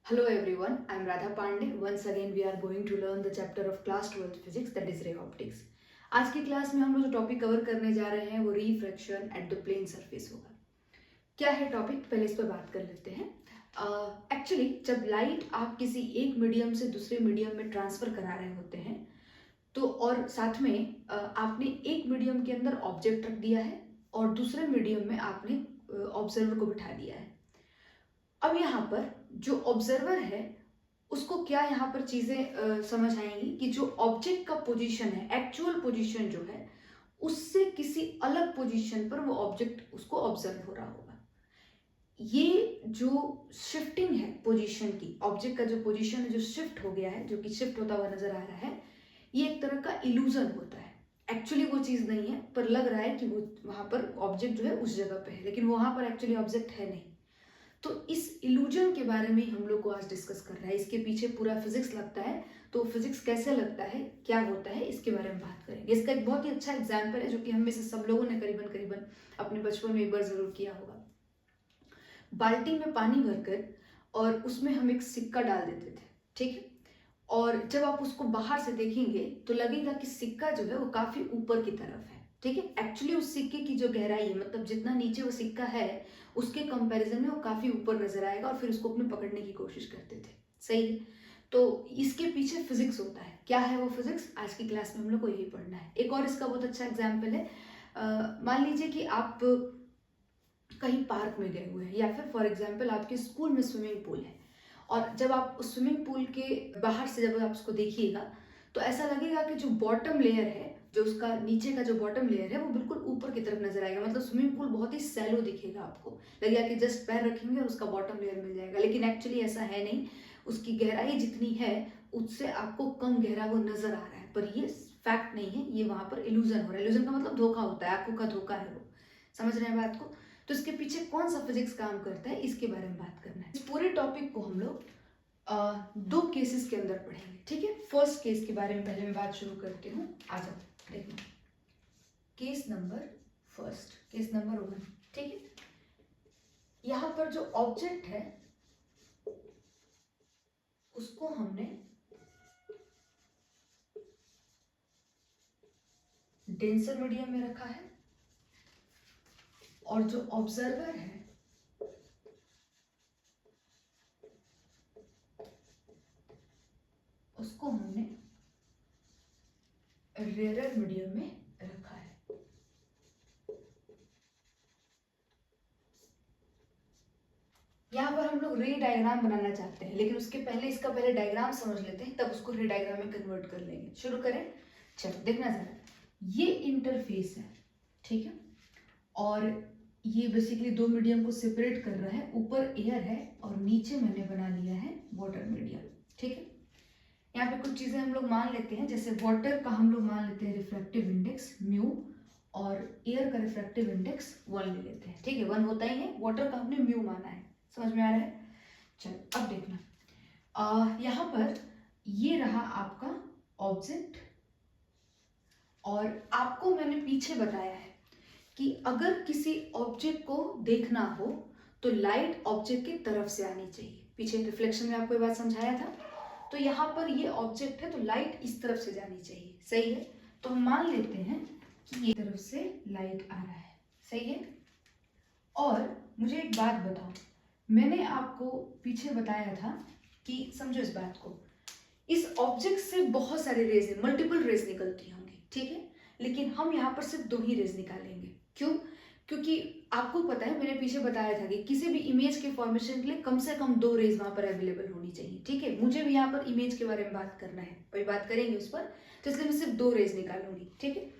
Hello everyone, I am Radha Pandey. Once again we are going to learn the chapter of class 12th physics, that is ray optics. आज की class में हम लोग जो topic cover करने जा रहे हैं वो refraction at the plane surface होगा। क्या है टॉपिक, पहले इस पर बात कर लेते हैं। एक्चुअली जब लाइट आप किसी एक मीडियम से दूसरे मीडियम में ट्रांसफर करा रहे होते हैं तो और साथ में आपने एक मीडियम के अंदर ऑब्जेक्ट रख दिया है और दूसरे मीडियम में आपने ऑब्जर्वर को बिठा दिया है। अब यहाँ पर जो ऑब्जर्वर है उसको क्या यहाँ पर चीजें समझ आएंगी कि जो ऑब्जेक्ट का पोजीशन है, एक्चुअल पोजीशन जो है उससे किसी अलग पोजीशन पर वो ऑब्जेक्ट उसको ऑब्जर्व हो रहा होगा। ये जो शिफ्टिंग है पोजीशन की, ऑब्जेक्ट का जो पोजीशन है जो शिफ्ट हो गया है, जो कि शिफ्ट होता हुआ नजर आ रहा है, ये एक तरह का इल्यूजन होता है। एक्चुअली वो चीज नहीं है, पर लग रहा है कि वो वहां पर ऑब्जेक्ट जो है उस जगह पे है, लेकिन वहां पर एक्चुअली ऑब्जेक्ट है नहीं। तो इस इल्यूजन के बारे में हम लोग को आज डिस्कस कर रहा है। इसके पीछे पूरा फिजिक्स लगता है, तो फिजिक्स कैसे लगता है, क्या होता है, इसके बारे में बात करेंगे। इसका एक बहुत ही अच्छा एग्जाम्पल है जो कि हम में से सब लोगों ने करीबन करीबन अपने बचपन में एक बार जरूर किया होगा। बाल्टी में पानी भरकर और उसमें हम एक सिक्का डाल देते थे, ठीक है। और जब आप उसको बाहर से देखेंगे तो लगेगा कि सिक्का जो है वो काफी ऊपर की तरफ है, ठीक है। एक्चुअली उस सिक्के की जो गहराई है, मतलब जितना नीचे वो सिक्का है उसके कंपैरिजन में वो काफी ऊपर नजर आएगा और फिर उसको अपने पकड़ने की कोशिश करते थे, सही है। तो इसके पीछे फिजिक्स होता है। क्या है वो फिजिक्स, आज की क्लास में हम लोग को यही पढ़ना है। एक और इसका बहुत अच्छा एग्जाम्पल है। मान लीजिए कि आप कहीं पार्क में गए हुए हैं या फिर फॉर एग्जाम्पल आपके स्कूल में स्विमिंग पूल है, और जब आप उस स्विमिंग पूल के बाहर से जब आप उसको देखिएगा तो ऐसा लगेगा कि जो बॉटम लेयर है, जो उसका नीचे का जो बॉटम लेयर है वो बिल्कुल ऊपर की तरफ नजर आएगा। मतलब स्विमिंग पूल बहुत ही सैलो दिखेगा, आपको लगेगा कि जस्ट पैर रखेंगे और उसका बॉटम लेयर मिल जाएगा, लेकिन एक्चुअली ऐसा है नहीं। उसकी गहराई जितनी है उससे आपको कम गहरा वो नजर आ रहा है, पर ये फैक्ट नहीं है, ये वहां पर इल्यूजन हो रहा है। इल्यूजन का मतलब धोखा होता है, आंखों का धोखा है वो। समझ रहे हैं बात को। तो इसके पीछे कौन सा फिजिक्स काम करता है इसके बारे में बात करना है। इस पूरे टॉपिक को हम लोग दो केसेस के अंदर पढ़ेंगे, ठीक है। फर्स्ट केस के बारे में पहले मैं बात शुरू करती हूँ। आ जाओ देखना, case number first, case number 1, ठीक है। यहाँ पर जो ऑब्जेक्ट है उसको हमने डेंसर मीडियम में रखा है और जो ऑब्जर्वर है उसको हमने रेयर मीडियम में रखा है। यहाँ पर हम लोग रे डायग्राम बनाना चाहते हैं, लेकिन उसके पहले इसका पहले डायग्राम समझ लेते हैं, तब उसको रे डायग्राम में कन्वर्ट कर लेंगे। शुरू करें, चलो देखना जरा। ये इंटरफेस है, ठीक है, और ये बेसिकली दो मीडियम को सेपरेट कर रहा है। ऊपर एयर है और नीचे मैंने बना लिया है वाटर मीडियम, ठीक है। यहाँ पे कुछ चीजें हम लोग मान लेते हैं, जैसे वाटर का हम लोग मान लेते हैं रिफ्रैक्टिव इंडेक्स म्यू, और एयर का रिफ्रैक्टिव इंडेक्स 1 ले लेते हैं, ठीक है। 1 होता ही है, वाटर का हमने म्यू माना है। समझ में आ रहा है। चलो अब देखना, यहाँ पर ये रहा आपका ऑब्जेक्ट, और आपको मैंने पीछे बताया है कि अगर किसी ऑब्जेक्ट को देखना हो तो लाइट ऑब्जेक्ट की तरफ से आनी चाहिए। पीछे रिफ्लेक्शन में आपको ये बात समझाया था। तो यहाँ पर ये ऑब्जेक्ट है तो लाइट इस तरफ से जानी चाहिए, सही है। तो हम मान लेते हैं कि ये तरफ से लाइट आ रहा है, सही है। और मुझे एक बात बताओ, मैंने आपको पीछे बताया था कि समझो इस बात को, इस ऑब्जेक्ट से बहुत सारे रेज, मल्टीपल रेज निकलती होंगी, ठीक है, लेकिन हम यहाँ पर सिर्फ 2 ही रेज निकालेंगे। क्यों? क्योंकि आपको पता है, मैंने पीछे बताया था कि किसी भी इमेज के फॉर्मेशन के लिए कम से कम 2 रेज वहां पर अवेलेबल होनी चाहिए, ठीक है। मुझे भी यहाँ पर इमेज के बारे में बात करना है, अभी बात करेंगे उस पर, तो इसलिए मैं सिर्फ 2 रेज निकालूंगी, ठीक है।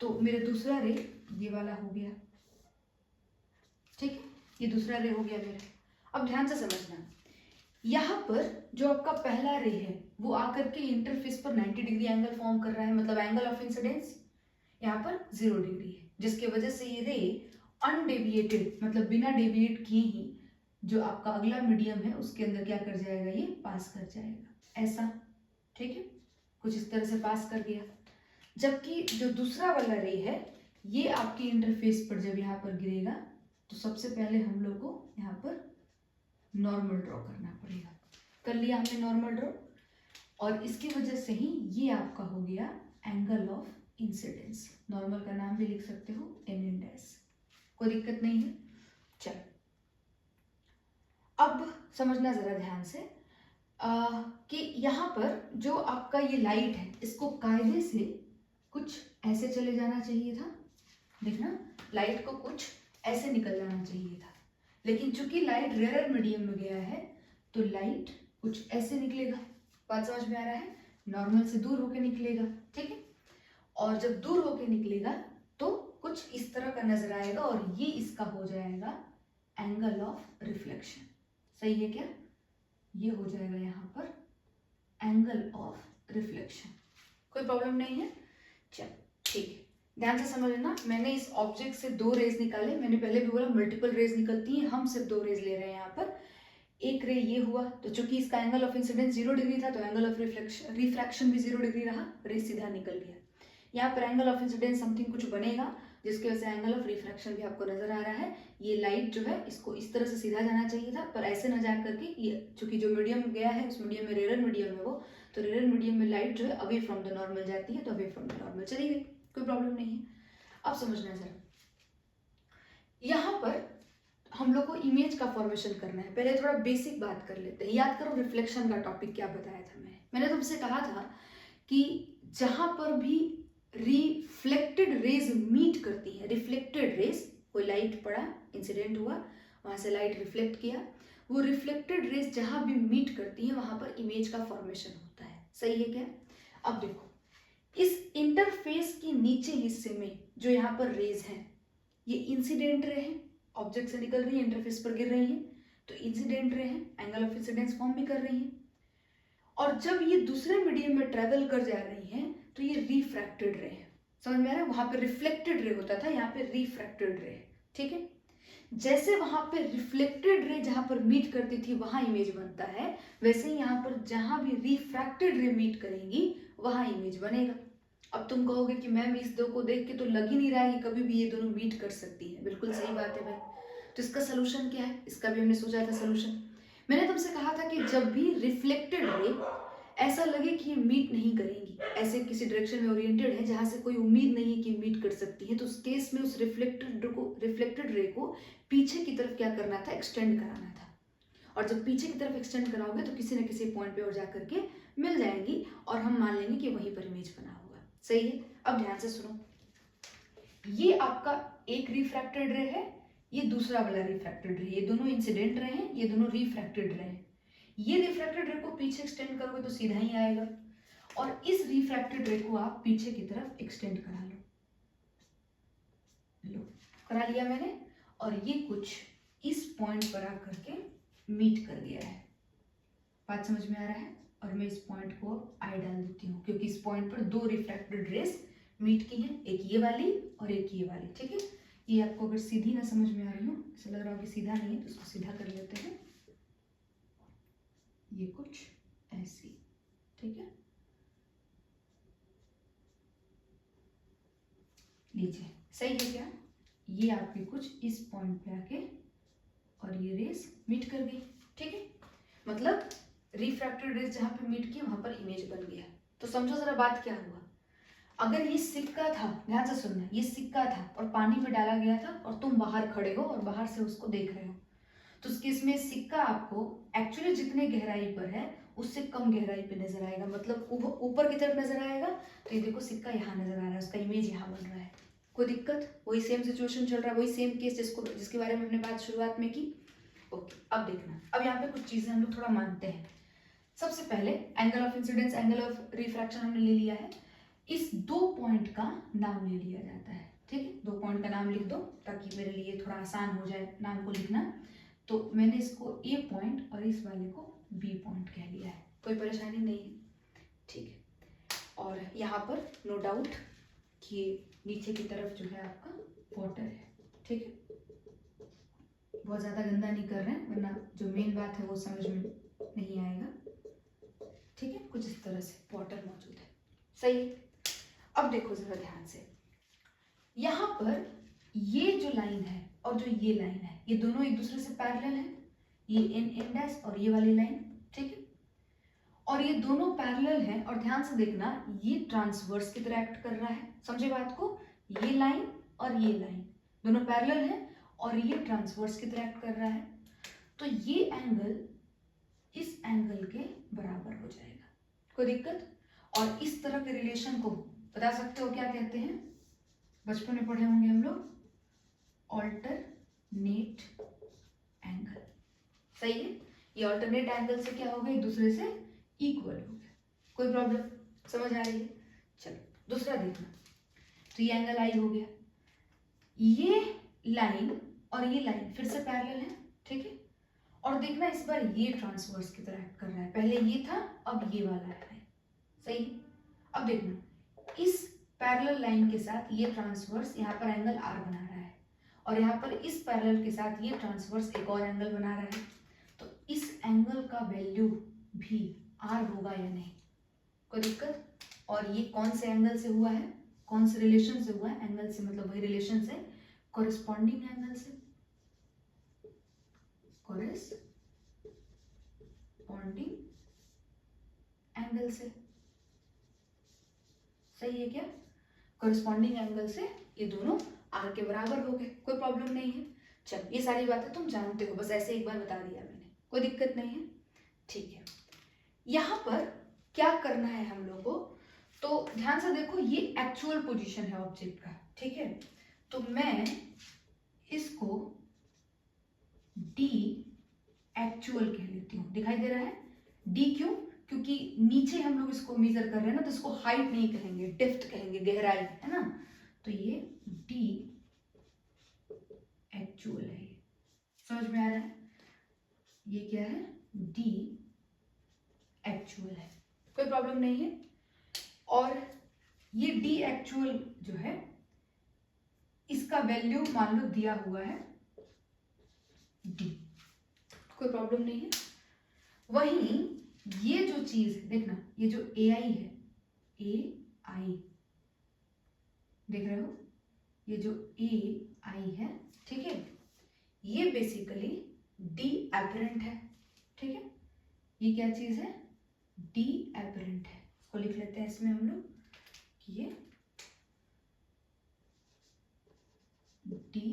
तो मेरा दूसरा रे ये वाला हो गया, ठीक है, ये दूसरा रे हो गया मेरा। अब ध्यान से समझना, यहाँ पर जो आपका पहला रे है वो आकर के इंटरफेस पर 90 डिग्री एंगल फॉर्म कर रहा है, मतलब एंगल ऑफ इंसिडेंस यहाँ पर 0 डिग्री है, जिसकी वजह से ये रे अनडेविएटेड, मतलब बिना डेविएट किए ही जो आपका अगला मीडियम है उसके अंदर क्या कर जाएगा, ये पास कर जाएगा, ऐसा, ठीक है। कुछ इस तरह से पास कर गया। जबकि जो दूसरा वाला रे है ये आपके इंटरफेस पर जब यहाँ पर गिरेगा तो सबसे पहले हम लोग को यहाँ पर नॉर्मल ड्रॉ करना पड़ेगा, कर लिया हमने नॉर्मल ड्रॉ, और इसकी वजह से ही ये आपका हो गया एंगल ऑफ इंसिडेंस। नॉर्मल का नाम भी लिख सकते हो NN डैश, कोई दिक्कत नहीं है। चलो अब समझना जरा ध्यान से कि यहाँ पर जो आपका ये लाइट है इसको कायदे से कुछ ऐसे चले जाना चाहिए था, देखना लाइट को कुछ ऐसे निकल जाना चाहिए था, लेकिन चूंकि लाइट रेयर मीडियम में गया है तो लाइट कुछ ऐसे निकलेगा। बात समझ में आ रहा है? नॉर्मल से दूर होके निकलेगा, ठीक है। और जब दूर होके निकलेगा तो कुछ इस तरह का नजर आएगा और ये इसका हो जाएगा एंगल ऑफ रिफ्लेक्शन। सही है क्या? ये हो जाएगा यहाँ पर एंगल ऑफ रिफ्लेक्शन। कोई प्रॉब्लम नहीं है? चल ठीक है, ध्यान से समझ लेना। मैंने इस ऑब्जेक्ट से 2 रेज निकाले, मैंने पहले भी बोला मल्टीपल रेज निकलती हैं, हम सिर्फ 2 रेज ले रहे हैं यहाँ पर। एक रे ये हुआ तो चूंकि इसका एंगल ऑफ इंसिडेंस 0 डिग्री था तो एंगल ऑफ रिफ्रैक्शन भी 0 डिग्री रहा, रे सीधा निकल गया। यहाँ पर एंगल ऑफ इंसिडेंस समथिंग कुछ बनेगा जिसकी वजह से एंगल ऑफ रिफ्रैक्शन भी आपको नजर आ रहा है। ये लाइट जो है इसको इस तरह से सीधा जाना चाहिए था, पर ऐसे ना जा करके ये चूंकि जो मीडियम गया है उस मीडियम में रेयर मीडियम है वो, तो रेयर मीडियम में लाइट जो है अवे फ्रॉम द नॉर्मल जाती है, तो अवे फ्रॉम द नॉर्मल चली गई, कोई प्रॉब्लम नहीं है। अब समझना जरा, यहाँ पर हम लोग को इमेज का फॉर्मेशन करना है। पहले थोड़ा बेसिक बात कर लेते हैं। याद करो रिफ्लेक्शन का टॉपिक क्या बताया था मैंने तुमसे कहा था कि जहां पर भी रिफ्लेक्टेड रेज मीट करती है, रिफ्लेक्टेड रेज, कोई लाइट पड़ा, इंसिडेंट हुआ, वहां से लाइट रिफ्लेक्ट किया, वो रिफ्लेक्टेड रेज जहां भी मीट करती है वहां पर इमेज का फॉर्मेशन होता है। सही है क्या? अब देखो इस इंटरफेस के नीचे हिस्से में जो यहाँ पर रेज हैं ये इंसिडेंट रे हैं, ऑब्जेक्ट से निकल रही है, इंटरफेस पर गिर रही है, तो इंसिडेंट रे हैं, एंगल ऑफ इंसिडेंस फॉर्म भी कर रही है। और जब ये दूसरे मीडियम में ट्रेवल कर जा रही हैं तो ये रिफ्रैक्टेड रे है। समझ में आ रहा है? वहां पे रिफ्लेक्टेड रे होता था, यहाँ पे रिफ्रैक्टेड रे है, ठीक है। जैसे वहां पे रिफ्लेक्टेड रे जहां पर मीट करती थी वहां इमेज बनता है, वैसे ही यहाँ पर जहां भी रिफ्रैक्टेड रे मीट करेंगी वहां इमेज बनेगा। अब तुम कहोगे कि मैम इस दो को देख के तो लग ही नहीं रहा है कि कभी भी ये दोनों मीट कर सकती है। बिल्कुल सही बात है भाई। तो इसका सोल्यूशन क्या है? इसका भी हमने सोचा था सोल्यूशन। मैंने तुमसे कहा था कि जब भी रिफ्लेक्टेड रे ऐसा लगे कि ये मीट नहीं करेंगी, ऐसे किसी डायरेक्शन में ओरिएंटेड है जहां से कोई उम्मीद नहीं है कि मीट कर सकती है, तो उस केस में उस रिफ्लेक्टेड रे को पीछे की तरफ क्या करना था? एक्सटेंड कराना था। और जब पीछे की तरफ एक्सटेंड कराओगे तो किसी न किसी पॉइंट पे और जा करके मिल जाएंगी और हम मान लेंगे कि वहीं पर इमेज बना होगा। सही है? अब ध्यान से सुनो, ये आपका एक रिफ्रैक्टेड रे है, ये दूसरा वाला रिफ्रैक्टेड रे, ये दोनों इंसिडेंट रे हैं, ये दोनों रिफ्रैक्टेड रे हैं। ये रिफ्रैक्टेड रे को पीछे एक्सटेंड करोगे तो सीधा ही आएगा, और इस रिफ्रैक्टेड रे को आप पीछे की तरफ एक्सटेंड करा लो, करा लिया मैंने, और ये कुछ इस पॉइंट पर आकर के मीट कर गया है। बात समझ में आ रहा है? और मैं इस पॉइंट को आई डाल देती हूँ क्योंकि इस पॉइंट पर 2 रिफ्रैक्टेड रेस मीट की हैं, एक ये वाली और एक ये वाली, ठीक है। ये आपको अगर सीधी ना समझ में आ रही हो, ऐसा लग रहा हो कि सीधा नहीं है, तो इसको सीधा कर लेते हैं। ये कुछ ऐसी, ठीक है। लीजिए, सही है क्या? ये आपके कुछ इस पॉइंट पे आके और ये रेस मीट कर गई, ठीक है। मतलब रिफ्रैक्टेड रेस जहां पे मीट की वहां पर इमेज बन गया। तो समझो जरा बात क्या हुआ। अगर ये सिक्का था, ध्यान से सुनना, ये सिक्का था और पानी में डाला गया था और तुम बाहर खड़े हो और बाहर से उसको देख रहे हो, तो उस केस में सिक्का आपको एक्चुअली जितने गहराई पर है उससे कम गहराई पे नजर आएगा, मतलब ऊपर की तरफ नजर आएगा। तो ये देखो सिक्का यहाँ नजर आ रहा है, उसका इमेज यहाँ बन रहा है। कोई दिक्कत? वही सेम सिचुएशन चल रहा है, वही सेम केस जिसके बारे में हमने बात शुरुआत में की। ओके, अब देखना, अब यहाँ पे कुछ चीजें हम लोग थोड़ा मानते हैं। सबसे पहले angle of incidence, angle of refraction हमने ले लिया है। इस 2 पॉइंट का नाम ले लिया जाता है, ठीक है। 2 पॉइंट का नाम लिख दो ताकि मेरे लिए थोड़ा आसान हो जाए नाम को लिखना। तो मैंने इसको ए पॉइंट और इस वाले को बी पॉइंट कह लिया है, कोई परेशानी नहीं है, ठीक है। और यहाँ पर नो डाउट कि नीचे की तरफ जो है आपका वाटर है, ठीक है। बहुत ज़्यादा गंदा नहीं कर रहे हैं वरना जो मेन बात है वो समझ में नहीं आएगा, ठीक है। कुछ इस तरह से वाटर मौजूद है, सही है। अब देखो जरा ध्यान से, यहाँ पर ये जो लाइन है और जो ये लाइन है, ये दोनों एक दूसरे से पैरेलल है, ये एन एन डैश और ये वाली लाइन, ठीक है। और ये दोनों पैरेलल हैं, और ध्यान से देखना ये ट्रांसवर्स की तरह एक्ट कर रहा है, समझे बात को, ये लाइन और ये लाइन दोनों पैरेलल हैं और ये ट्रांसवर्स की तरह एक्ट कर रहा है, तो ये एंगल इस एंगल के बराबर हो जाएगा, कोई दिक्कत। और इस तरह के रिलेशन को बता सकते हो क्या कहते हैं, बचपन में पढ़े होंगे हम लोग, ऑल्टरनेट एंगल, सही है। ये ऑल्टरनेट एंगल से क्या हो गया, एक दूसरे से इक्वल हो गया, कोई प्रॉब्लम, समझ आ रही है। चलो दूसरा देखना, तो ये एंगल आई हो गया, ये लाइन और ये लाइन फिर से पैरेलल है, ठीक है। और देखना इस बार ये ट्रांसवर्स की तरह एक्ट कर रहा है, पहले ये था अब ये वाला है, सही। अब देखना इस पैरेलल लाइन के साथ ये ट्रांसवर्स यहाँ पर एंगल आर बना रहा है, और यहाँ पर इस पैरेलल के साथ ये ट्रांसवर्स एक और एंगल बना रहा है, तो इस एंगल का वैल्यू भी आर होगा या नहीं, कोई दिक्कत। और ये कौन से एंगल से हुआ है, कौन से रिलेशन से हुआ है, एंगल से मतलब वही रिलेशन से, कोरिस्पॉन्डिंग एंगल से, कोरिस्पॉन्डिंग एंगल से, सही है क्या, कोरिस्पॉन्डिंग एंगल से ये दोनों आर के बराबर हो गए, कोई प्रॉब्लम नहीं है। चल ये सारी बातें तुम जानते हो, बस ऐसे एक बार बता दिया मैंने, कोई दिक्कत नहीं है, ठीक है। यहाँ पर क्या करना है हम लोग को, तो ध्यान से देखो ये एक्चुअल पोजीशन है ऑब्जेक्ट का, ठीक है। तो मैं इसको डी एक्चुअल कह लेती हूँ, दिखाई दे रहा है, डी क्यों, क्योंकि नीचे हम लोग इसको मेजर कर रहे हैं ना, तो इसको हाइट नहीं कहेंगे, डेप्थ कहेंगे, गहराई है ना, तो ये डी एक्चुअल है, ये समझ में आ रहा है, ये क्या है, डी एक्चुअल है, कोई प्रॉब्लम नहीं है। और ये डी एक्चुअल जो है इसका वैल्यू मान लो दिया हुआ है डी, कोई प्रॉब्लम नहीं है। वहीं ये जो चीज है देखना, ये जो ए आई है, ए आई देख रहे हो, ये जो ए आई है, ठीक है, ये बेसिकली डी एपरेंट है, ठीक है। ये क्या चीज है, डी एपरेंट है, इसको लिख लेते हैं इसमें हम लोग कि ये डी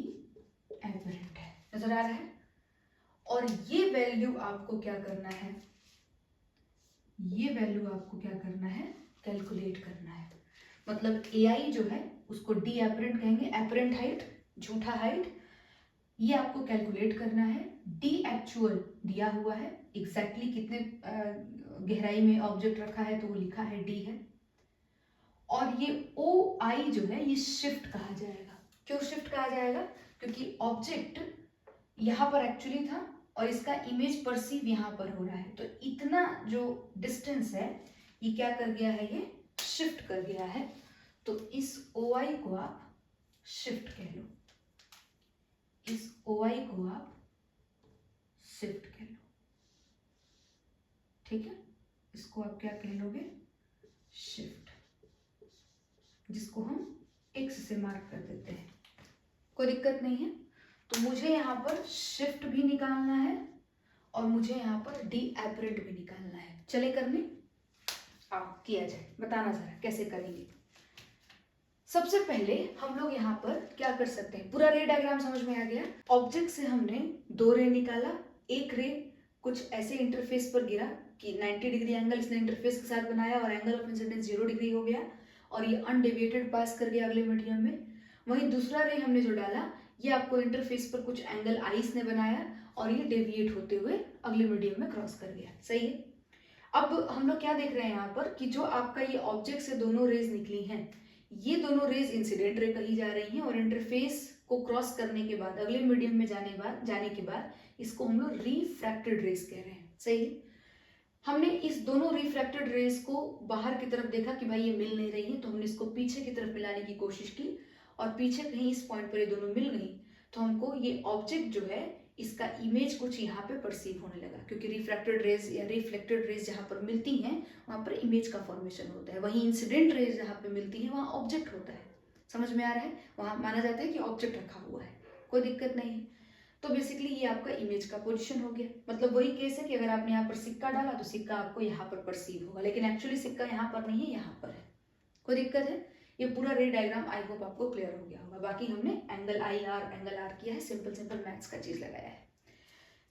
एपरेंट है, नजर आ रहा है। और ये वैल्यू आपको क्या करना है, ये वैल्यू आपको क्या करना है, कैलकुलेट करना है। मतलब ए आई जो है उसको डी एपरेंट कहेंगे, एपरेंट हाइट झूठा हाइट, ये आपको कैलकुलेट करना है। डी एक्चुअल दिया हुआ है, एग्जैक्टली कितने गहराई में ऑब्जेक्ट रखा है तो वो लिखा है डी है। और ये ओ आई जो है ये शिफ्ट कहा जाएगा, क्यों शिफ्ट कहा जाएगा, क्योंकि ऑब्जेक्ट यहाँ पर एक्चुअली था और इसका इमेज परसीव यहाँ पर हो रहा है, तो इतना जो डिस्टेंस है ये क्या कर गया है, ये शिफ्ट कर गया है, तो इस ओ आई को आप शिफ्ट कह लो, इस ओ आई को आप शिफ्ट कह लो, ठीक है। इसको आप क्या कह लोगे, शिफ्ट, जिसको हम एक्स से मार्क कर देते हैं, कोई दिक्कत नहीं है। तो मुझे यहाँ पर शिफ्ट भी निकालना है और मुझे यहाँ पर डी एपरेंट भी निकालना है, चले करने, आओ किया जाए, बताना जरा कैसे करेंगे। सबसे पहले हम लोग यहाँ पर क्या कर सकते हैं, पूरा रे डायग्राम समझ में आ गया। ऑब्जेक्ट से हमने दो रे निकाला, एक रे कुछ ऐसे इंटरफेस पर गिरा कि 90 डिग्री एंगल इसने इंटरफेस के साथ बनाया और एंगल ऑफ इंसिडेंस 0 डिग्री हो गया और ये अनडेविएटेड पास कर गया अगले मीडियम में। वहीं दूसरा रे हमने जो डाला ये आपको इंटरफेस पर कुछ एंगल आइस ने बनाया और ये डेविएट होते हुए अगले मीडियम में क्रॉस कर गया, सही है। अब हम लोग क्या देख रहे हैं यहाँ पर कि जो आपका ये ऑब्जेक्ट से दोनों रेज निकली हैं, ये दोनों रेज इंसिडेंट रे कही जा रही हैं और इंटरफेस को क्रॉस करने के बाद अगले मीडियम में जाने के बाद इसको हम लोग रिफ्रैक्टेड रेज कह रहे हैं, सही है। हमने इस दोनों रिफ्रैक्टेड रेज को बाहर की तरफ देखा कि भाई ये मिल नहीं रही है, तो हमने इसको पीछे की तरफ मिलाने की कोशिश की और पीछे कहीं इस पॉइंट पर ये दोनों मिल गई, तो हमको ये ऑब्जेक्ट जो है इसका इमेज कुछ यहाँ पे परसीव होने लगा, क्योंकि रिफ्रैक्टेड रेज या रिफ्लेक्टेड रेज जहाँ पर मिलती हैं वहाँ पर इमेज का फॉर्मेशन होता है, वहीं इंसिडेंट रेज जहाँ पे मिलती है वहाँ ऑब्जेक्ट होता है, समझ में आ रहा है, वहाँ माना जाता है कि ऑब्जेक्ट रखा हुआ है, कोई दिक्कत नहीं है। तो बेसिकली ये आपका इमेज का पोजीशन हो गया। मतलब वही केस है कि अगर आपने यहाँ पर सिक्का डाला तो सिक्का आपको यहाँ पर परसीव होगा, लेकिन एक्चुअली सिक्का यहाँ पर नहीं है, यहाँ पर है। कोई दिक्कत है? ये पूरा रे डायग्राम आई होप आपको क्लियर हो गया होगा। बाकी हमने angle I R angle R किया है, सिंपल सिंपल मैथ्स का चीज लगाया है।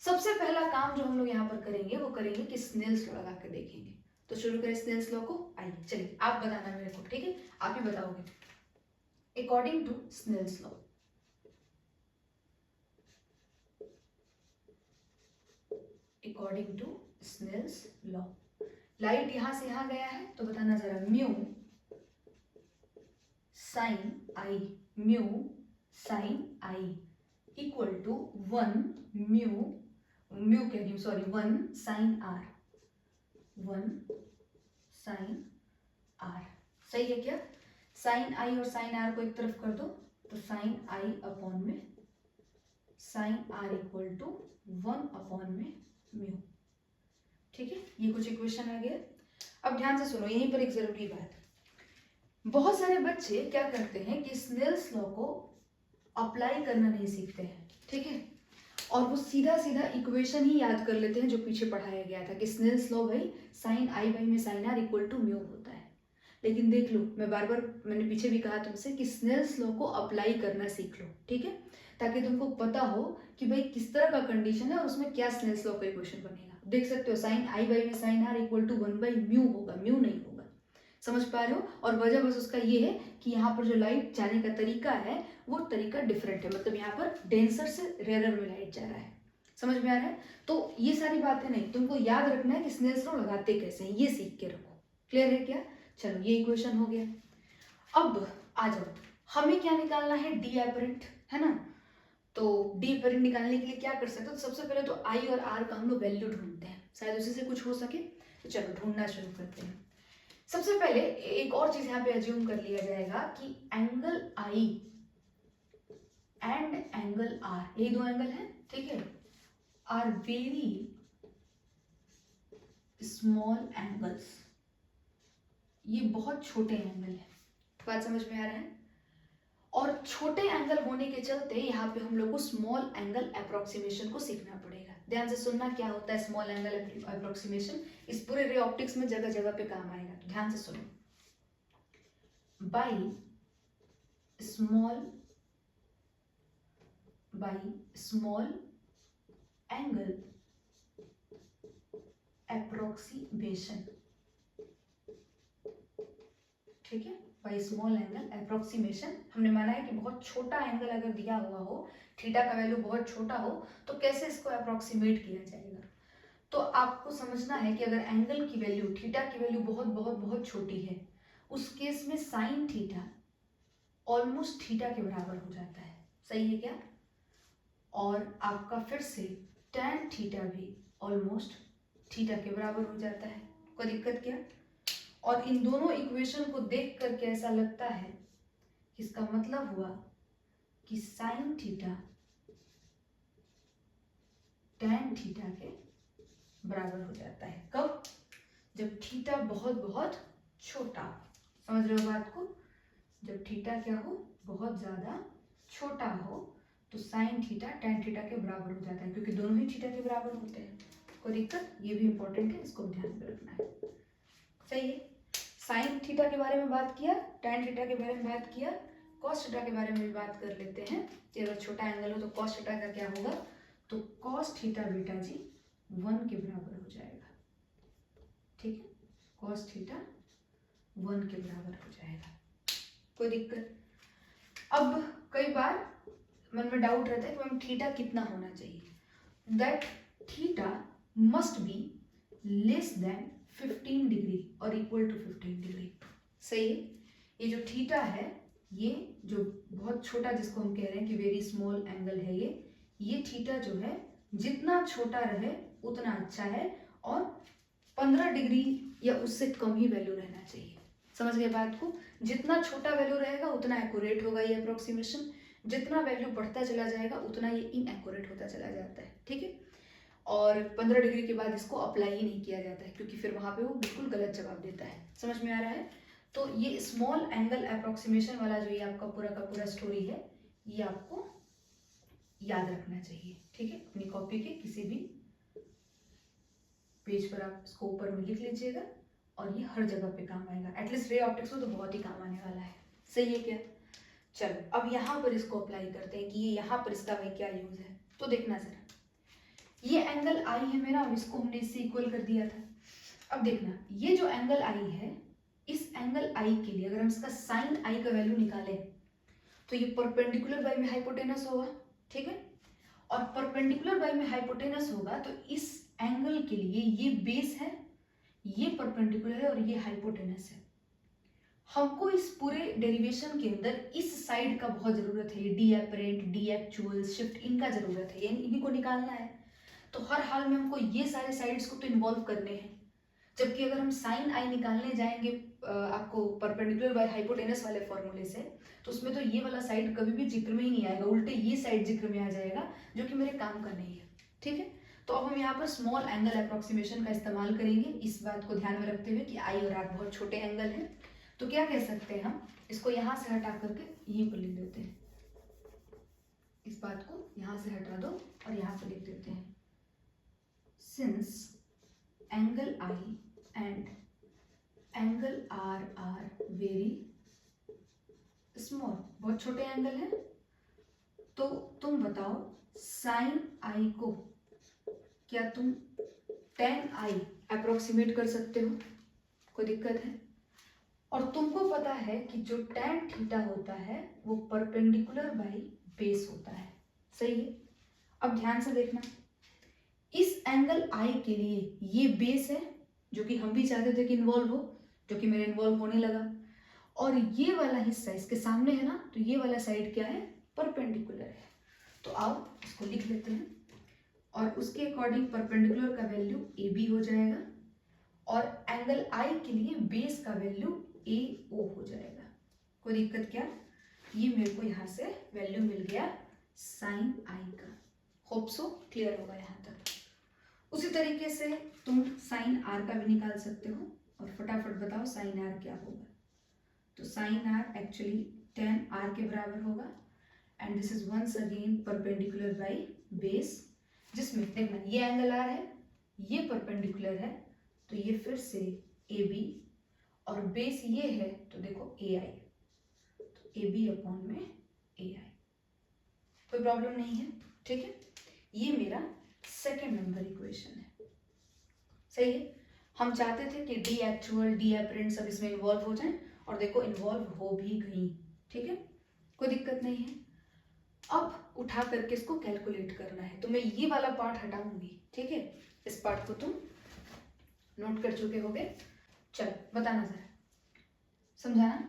सबसे पहला काम जो हम लोग यहाँ पर करेंगे वो करेंगे कि स्नेल्स लॉ लगा के देखेंगे। तो शुरू करें स्नेल्स लॉ को। आइए चलिए आप बताना मेरे को, ठीक है? आप ही बताओगे। According to Snell's law, according to Snell's law, light यहां से यहां गया है तो बताना जरा, mu sine I, mu sine I equal to 1 mu कह रही हूं sorry 1 sine R, 1 sine R. सही है क्या? साइन आई और साइन आर को एक तरफ कर दो तो साइन आई अपॉन में sine are equal to 1 upon में म्यू। ठीक है, ये कुछ इक्वेशन आ गया। अब ध्यान से सुनो, यहीं पर एक जरूरी बात। बहुत सारे बच्चे क्या करते हैं कि स्नेल्स लॉ को अप्लाई करना नहीं सीखते हैं, ठीक है, और वो सीधा सीधा इक्वेशन ही याद कर लेते हैं जो पीछे पढ़ाया गया था कि स्नेल्स लॉ भाई साइन आई बाई में sine are equal to mu होता है। लेकिन देख लो, मैं बार बार मैंने पीछे भी कहा तुमसे कि स्नेल्स लॉ को अप्लाई करना सीख लो, ठीक है, ताकि तुमको पता हो कि भाई किस तरह का कंडीशन है और उसमें क्या स्नेल्स लॉ का इक्वेशन बनेगा। देख सकते हो साइन आई बाई में sine are equal to 1 by mu होगा, म्यू नहीं होगा। समझ पा रहे हो? और वजह बस उसका ये है कि यहाँ पर जो लाइट जाने का तरीका है वो तरीका डिफरेंट है, मतलब यहाँ पर डेंसर से रेयर में लाइट जा रहा है। समझ में आ रहा है? तो ये सारी बातें नहीं, तुमको याद रखना है कि स्नेल्स लॉ लगाते कैसे हैं, ये सीख के रखो। क्लियर है क्या? चलो ये इक्वेशन हो गया। अब आ जाओ, हमें क्या निकालना है? डी एपरेंट, है ना? तो डी एपरेंट निकालने के लिए क्या कर सकते हो? तो सबसे पहले तो आई और आर का हम लोग वैल्यू ढूंढते हैं, शायद उसी से कुछ हो सके। तो चलो ढूंढना शुरू करते हैं। सबसे पहले एक और चीज यहाँ पे अज्यूम कर लिया जाएगा कि angle I and angle R, ये दो एंगल हैं, ठीक है, आर वेरी स्मॉल एंगल्स, ये बहुत छोटे एंगल है। बात समझ में आ रहा है? और छोटे एंगल होने के चलते यहाँ पे हम लोग को स्मॉल एंगल अप्रोक्सीमेशन को सीखना पड़ेगा। ध्यान से सुनना, क्या होता है स्मॉल एंगल अप्रोक्सीमेशन, इस पूरे रे ऑप्टिक्स में जगह जगह पे काम आएगा, तो ध्यान से सुनो। बाई स्मॉल एंगल अप्रोक्सीमेशन, ठीक है, बाई स्मॉल एंगल अप्रोक्सीमेशन। हमने माना है कि बहुत छोटा एंगल अगर दिया हुआ हो, थीटा का वैल्यू बहुत छोटा हो, तो कैसे इसको अप्रोक्सीमेट किया जाएगा। तो आपको समझना है कि अगर एंगल की वैल्यू, थीटा की वैल्यू बहुत बहुत बहुत छोटी है, उस केस में साइन थीटा ऑलमोस्ट थीटा के बराबर हो जाता है। सही है क्या? और आपका फिर से tan थीटा भी ऑलमोस्ट थीटा के बराबर हो जाता है। कोई दिक्कत क्या? और इन दोनों इक्वेशन को देख करके ऐसा लगता है कि इसका मतलब हुआ कि साइन थीटा tan थीटा के बराबर हो जाता है। कब? जब थीटा बहुत बहुत छोटा हो। समझ रहे हो बात को? जब थीटा क्या हो, बहुत ज्यादा छोटा हो, तो साइन थीटा tan थीटा के बराबर हो जाता है, क्योंकि दोनों ही थीटा के बराबर होते हैं। कोई दिक्कत? ये भी इंपॉर्टेंट है, इसको ध्यान में रखना है। सही है? साइन थीटा के बारे में बात किया, tan थीटा के बारे में बात किया, cos थीटा के बारे में भी बात कर लेते हैं कि अगर छोटा एंगल हो तो cos थीटा का क्या होगा, तो cos थीटा बेटा जी 1 के बराबर हो जाएगा। ठीक है, cos थीटा 1 के बराबर हो जाएगा। कोई दिक्कत? अब कई बार मन में डाउट रहता है कि मैम थीटा कितना होना चाहिए, that theta must be less than 15 degree और इक्वल टू 15 डिग्री। सही है? ये जो थीटा है, ये जो बहुत छोटा जिसको हम कह रहे हैं कि वेरी स्मॉल एंगल है, ये थीटा जो है जितना छोटा रहे उतना अच्छा है, और 15 डिग्री या उससे कम ही वैल्यू रहना चाहिए। समझ गए बात को? जितना छोटा वैल्यू रहेगा उतना एक्यूरेट होगा ये अप्रोक्सीमेशन, जितना वैल्यू बढ़ता चला जाएगा उतना ये इनएक्यूरेट होता चला जाता है। ठीक है? और 15 डिग्री के बाद इसको अप्लाई ही नहीं किया जाता है, क्योंकि फिर वहां पे वो बिल्कुल गलत जवाब देता है। समझ में आ रहा है? तो ये स्मॉल एंगल अप्रोक्सीमेशन वाला जो ये आपका पूरा का पूरा स्टोरी है, ये आपको याद रखना चाहिए, ठीक है। अपनी कॉपी के किसी भी पेज पर आप इसको ऊपर में लिख लीजिएगा और ये हर जगह पे काम आएगा। एटलीस्ट रे ऑप्टिक्स में तो बहुत ही काम आने वाला है, सही है क्या। चलो अब यहाँ पर इसको अप्लाई करते हैं कि ये यहाँ पर इसका भाई क्या यूज है। तो देखना जरा, ये एंगल आई है मेरा, अब इसको हमने इससे इक्वल कर दिया था। अब देखना ये जो एंगल आई है, इस एंगल आई के लिए अगर हम इसका साइन आई का वैल्यू निकालें तो ये परपेंडिकुलर बाई में हाइपोटेनस होगा, ठीक है। और परपेंडिकुलर बाई में हाइपोटेनस होगा तो इस एंगल के लिए ये बेस है, ये परपेंडिकुलर है और ये हाइपोटेनस है। हमको इस पूरे डेरिवेशन के अंदर इस साइड का बहुत जरूरत है, D apparent, D actual, shift, इनका जरूरत है, इन्हीं को निकालना है। तो हर हाल में हमको ये सारे साइड्स को तो इन्वॉल्व करने हैं। जबकि अगर हम साइन आई निकालने जाएंगे आपको परपेंडिकुलर बाय हाइपोटेनस वाले फॉर्मूले से, तो उसमें तो ये वाला साइड कभी भी जिक्र में ही नहीं आएगा, उल्टे ये साइड जिक्र में आ जाएगा, जो कि मेरे काम का नहीं है, ठीक है। तो अब हम यहाँ पर स्मॉल एंगल अप्रोक्सीमेशन का इस्तेमाल करेंगे, इस बात को ध्यान में रखते हुए कि आई और आर बहुत छोटे एंगल हैं। तो क्या कह सकते हैं हम, इसको यहाँ से हटा करके यहीं पर लिख देते हैं, इस बात को यहाँ से हटा दो और यहाँ पर लिख देते हैं, since angle I and angle R are very small, बहुत छोटे एंगल है, तो तुम बताओ साइन आई को क्या तुम टेन आई अप्रोक्सीमेट कर सकते हो, कोई दिक्कत है। और तुमको पता है कि जो tan थीटा होता है वो परपेंडिकुलर बाई बेस होता है, सही है। अब ध्यान से देखना, इस एंगल आई के लिए ये बेस है जो कि हम भी चाहते थे कि इन्वॉल्व हो, जो कि मेरे इन्वॉल्व होने लगा। और ये वाला हिस्सा इसके सामने है ना, तो ये वाला साइड क्या है, परपेंडिकुलर है। तो आओ इसको लिख लेते हैं और उसके अकॉर्डिंग परपेंडिकुलर का वैल्यू ए बी हो जाएगा और एंगल आई के लिए बेस का वैल्यू ए ओ हो जाएगा। कोई दिक्कत क्या, ये मेरे को यहाँ से वैल्यू मिल गया साइन आई का। होप सो क्लियर होगा यहाँ तक। उसी तरीके से तुम साइन आर का भी निकाल सकते हो और फटाफट बताओ साइन आर क्या होगा। तो sine R actually tan R के बराबर होगा and this is once again perpendicular by base, जिसमें देखना ये एंगल आर है, ये परपेंडिकुलर है, तो ये फिर से ए बी और बेस ये है तो देखो ए आई, तो ए बी अपॉन में ए आई, कोई प्रॉब्लम नहीं है, ठीक है। ये मेरा सेकेंड नंबर इक्वेशन है, सही है। हम चाहते थे कि डी एक्चुअल, डी एपरेंट सब इसमें इन्वॉल्व हो जाए और देखो इन्वॉल्व हो भी गई, ठीक है, कोई दिक्कत नहीं है। अब उठा करके इसको कैलकुलेट करना है, तो मैं ये वाला पार्ट हटाऊंगी, ठीक है। इस पार्ट को तुम नोट कर चुके होगे। चलो बताना जरा, समझाना।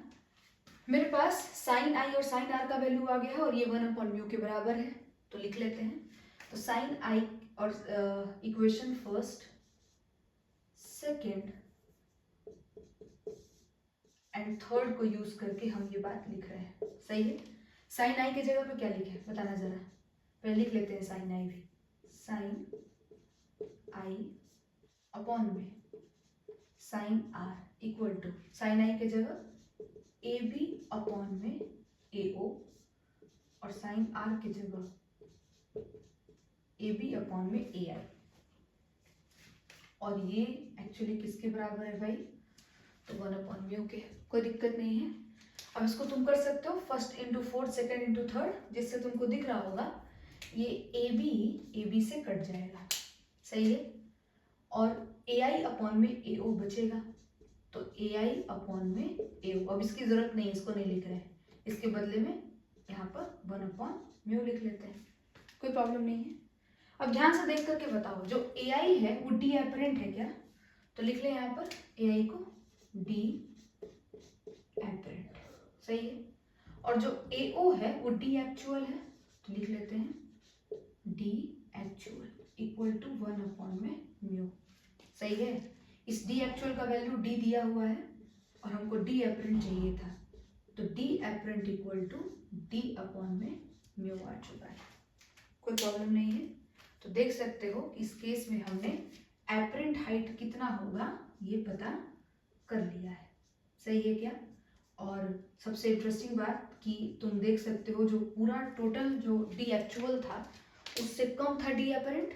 मेरे पास साइन आई और साइन आर का वैल्यू आ गया है और ये 1/μ के बराबर है, तो लिख लेते हैं। तो साइन आई और equation first, second and third को यूज करके हम ये बात लिख रहे हैं, सही है। साइन आई की जगह पे क्या लिखे बताना जरा, पहले लिख लेते हैं साइन आई भी, साइन आई अपॉन में sine are equal to sine i की जगह ए बी अपॉन में ए ओ और साइन आर की जगह ए बी अपॉन में ए आई। और ये एक्चुअली किसके बराबर है भाई, तो 1/μ के, कोई दिक्कत नहीं है। अब इसको तुम कर सकते हो first into fourth, second into third, जिससे तुमको दिख रहा होगा ये ए बी से कट जाएगा, सही है। और ए आई अपॉन में ए ओ बचेगा, तो ए आई अपॉन में ए ओ, अब इसकी जरूरत नहीं, इसको नहीं लिख रहे हैं, इसके बदले में यहाँ पर 1/μ लिख लेते हैं, कोई प्रॉब्लम नहीं है। अब ध्यान से देख करके बताओ, जो ए आई है वो डी एपरेंट है क्या, तो लिख ले यहाँ पर ए आई को डी एपरेंट, सही है। और जो ए ओ है वो डी एक्चुअल है, तो लिख लेते हैं डी एक्चुअल इक्वल टू 1/μ, सही है। इस डी एक्चुअल का वैल्यू डी दिया हुआ है और हमको डी एपरेंट चाहिए था, तो D apparent equal to D upon में म्यू आ चुका है, कोई प्रॉब्लम नहीं है। तो देख सकते हो कि इस केस में हमने एपरेंट हाइट कितना होगा ये पता कर लिया है, सही है क्या। और सबसे इंटरेस्टिंग बात कि तुम देख सकते हो जो पूरा टोटल जो डी एक्चुअल था उससे कम था डी एपरेंट।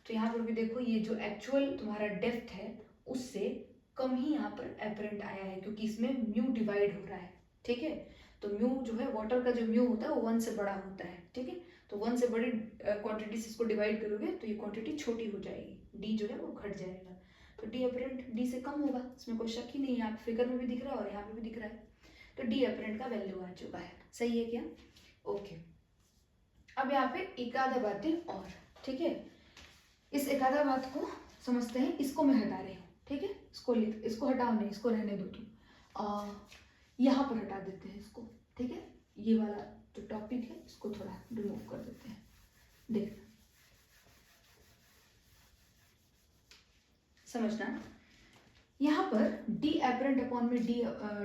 तो यहाँ पर भी देखो ये जो एक्चुअल तुम्हारा डेप्थ है उससे कम ही यहाँ पर एपरेंट आया है, क्योंकि इसमें म्यू डिवाइड हो रहा है। ठीक है, तो म्यू जो है वाटर का जो म्यू होता है वो 1 से बड़ा होता है। ठीक है, तो 1 से बड़ी क्वांटिटी से इसको डिवाइड करोगे तो ये क्वांटिटी छोटी हो जाएगी, डी जो है वो घट जाएगा। तो डी एपरेंट डी से कम होगा, इसमें कोई शक ही नहीं है। यहाँ फिगर में भी दिख रहा है और यहाँ पे भी दिख रहा है। तो डी एपरेंट का वैल्यू आ चुका है। सही है क्या? ओके, अब यहाँ पे एक आधा बातें और। ठीक है, इस एक आधा बात को समझते हैं। इसको मैं हटा रही हूँ। ठीक है, इसको हटाओ नहीं, इसको रहने दो तुम। यहाँ पर हटा देते हैं इसको। ठीक है, ये वाला जो टॉपिक है इसको थोड़ा रिमूव कर देते हैं। देखना, समझना। यहाँ पर डी एपरेंट अपॉन में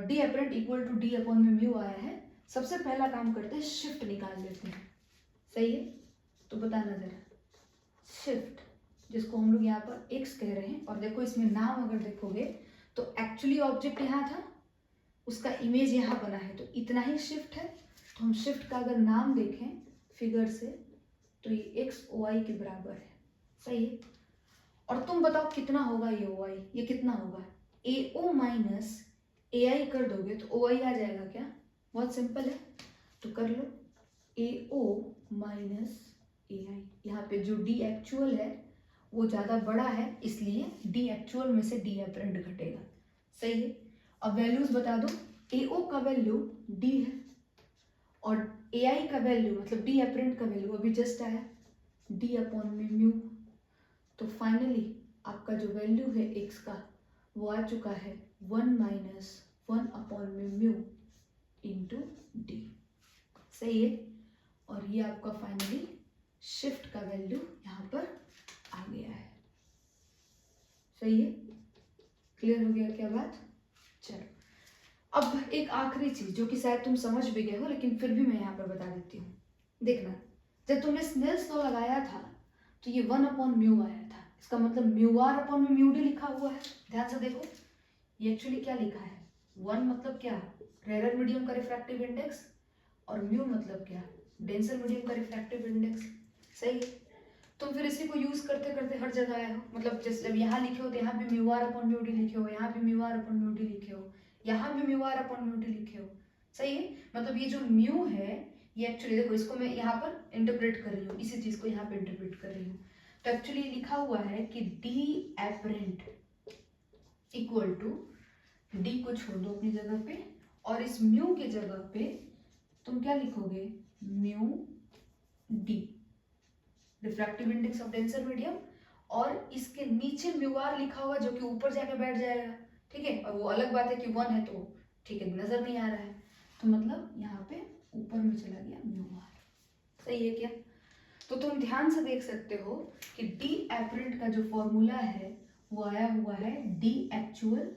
D apparent equal to D upon में म्यू आया है। सबसे पहला काम करते हैं, शिफ्ट निकाल लेते हैं। सही है, तो बताना जरा, शिफ्ट जिसको हम लोग यहाँ पर एक्स कह रहे हैं, और देखो इसमें नाम अगर देखोगे तो एक्चुअली ऑब्जेक्ट यहाँ था, उसका इमेज यहाँ बना है, तो इतना ही शिफ्ट है। तो हम शिफ्ट का अगर नाम देखें फिगर से तो ये एक्स ओ आई के बराबर है। सही है, और तुम बताओ कितना होगा ये ओ आई? ये कितना होगा? ए ओ माइनस ए आई कर दोगे तो ओ आई आ जाएगा क्या? बहुत सिंपल है, तो कर लो। ए ओ माइनस ए आई, यहाँ पे जो डी एक्चुअल है वो ज़्यादा बड़ा है, इसलिए डी एक्चुअल में से डी एपरेंट घटेगा। सही है, अब वैल्यूज बता दो। ए ओ का वैल्यू डी है और ए आई का वैल्यू मतलब डी एपरेंट का वैल्यू अभी जस्ट आया डी अपॉन में म्यू। तो फाइनली आपका जो वैल्यू है एक्स का वो आ चुका है 1 माइनस 1 अपॉन में म्यू इंटू डी। सही है, और ये आपका फाइनली शिफ्ट का वैल्यू यहाँ पर आ गया है। सही है, क्लियर हो गया क्या बात? चलो, अब एक आखिरी चीज जो कि शायद तुम समझ भी गए हो, लेकिन फिर भी मैं यहाँ पर बता देती हूँ। देखना, जब तुमने स्नेल्स लॉ लगाया था तो ये 1 अपॉन म्यू आया था। इसका मतलब म्यू आर अपॉन में म्यू डी लिखा हुआ है। ध्यान से देखो, ये एक्चुअली क्या लिखा है? 1 मतलब क्या? रेयर मीडियम का रिफ्रैक्टिव इंडेक्स, और म्यू मतलब क्या? डेंसर मीडियम का रिफ्रैक्टिव इंडेक्स। सही है, तुम फिर इसी को यूज करते करते हर जगह आए हो। मतलब जैसे जब यहाँ लिखे हो तो यहाँ भी mu R upon mu D लिखे हो, यहाँ भी mu R upon mu D लिखे हो, यहाँ भी mu R upon mu D लिखे हो। सही है, मतलब ये जो म्यू है ये एक्चुअली देखो, इसको मैं यहाँ पर इंटरप्रेट कर रही हूँ, इसी चीज को यहाँ पे इंटरप्रेट कर रही हूँ। तो एक्चुअली लिखा हुआ है कि D apparent equal to, D को छोड़ दो अपनी जगह पे, और इस म्यू के जगह पे तुम क्या लिखोगे? Mu D, refractive index of denser medium, और इसके नीचे म्यू आर लिखा हुआ जो कि ऊपर जाके बैठ जाएगा। ठीक है, और वो अलग बात है कि 1 है तो ठीक है नजर नहीं आ रहा है, तो मतलब यहाँ पे ऊपर में चला गया म्यू आर। सही है क्या? तो तुम ध्यान से देख सकते हो कि डी एपरेंट का जो फॉर्मूला है वो आया हुआ है डी एक्चुअल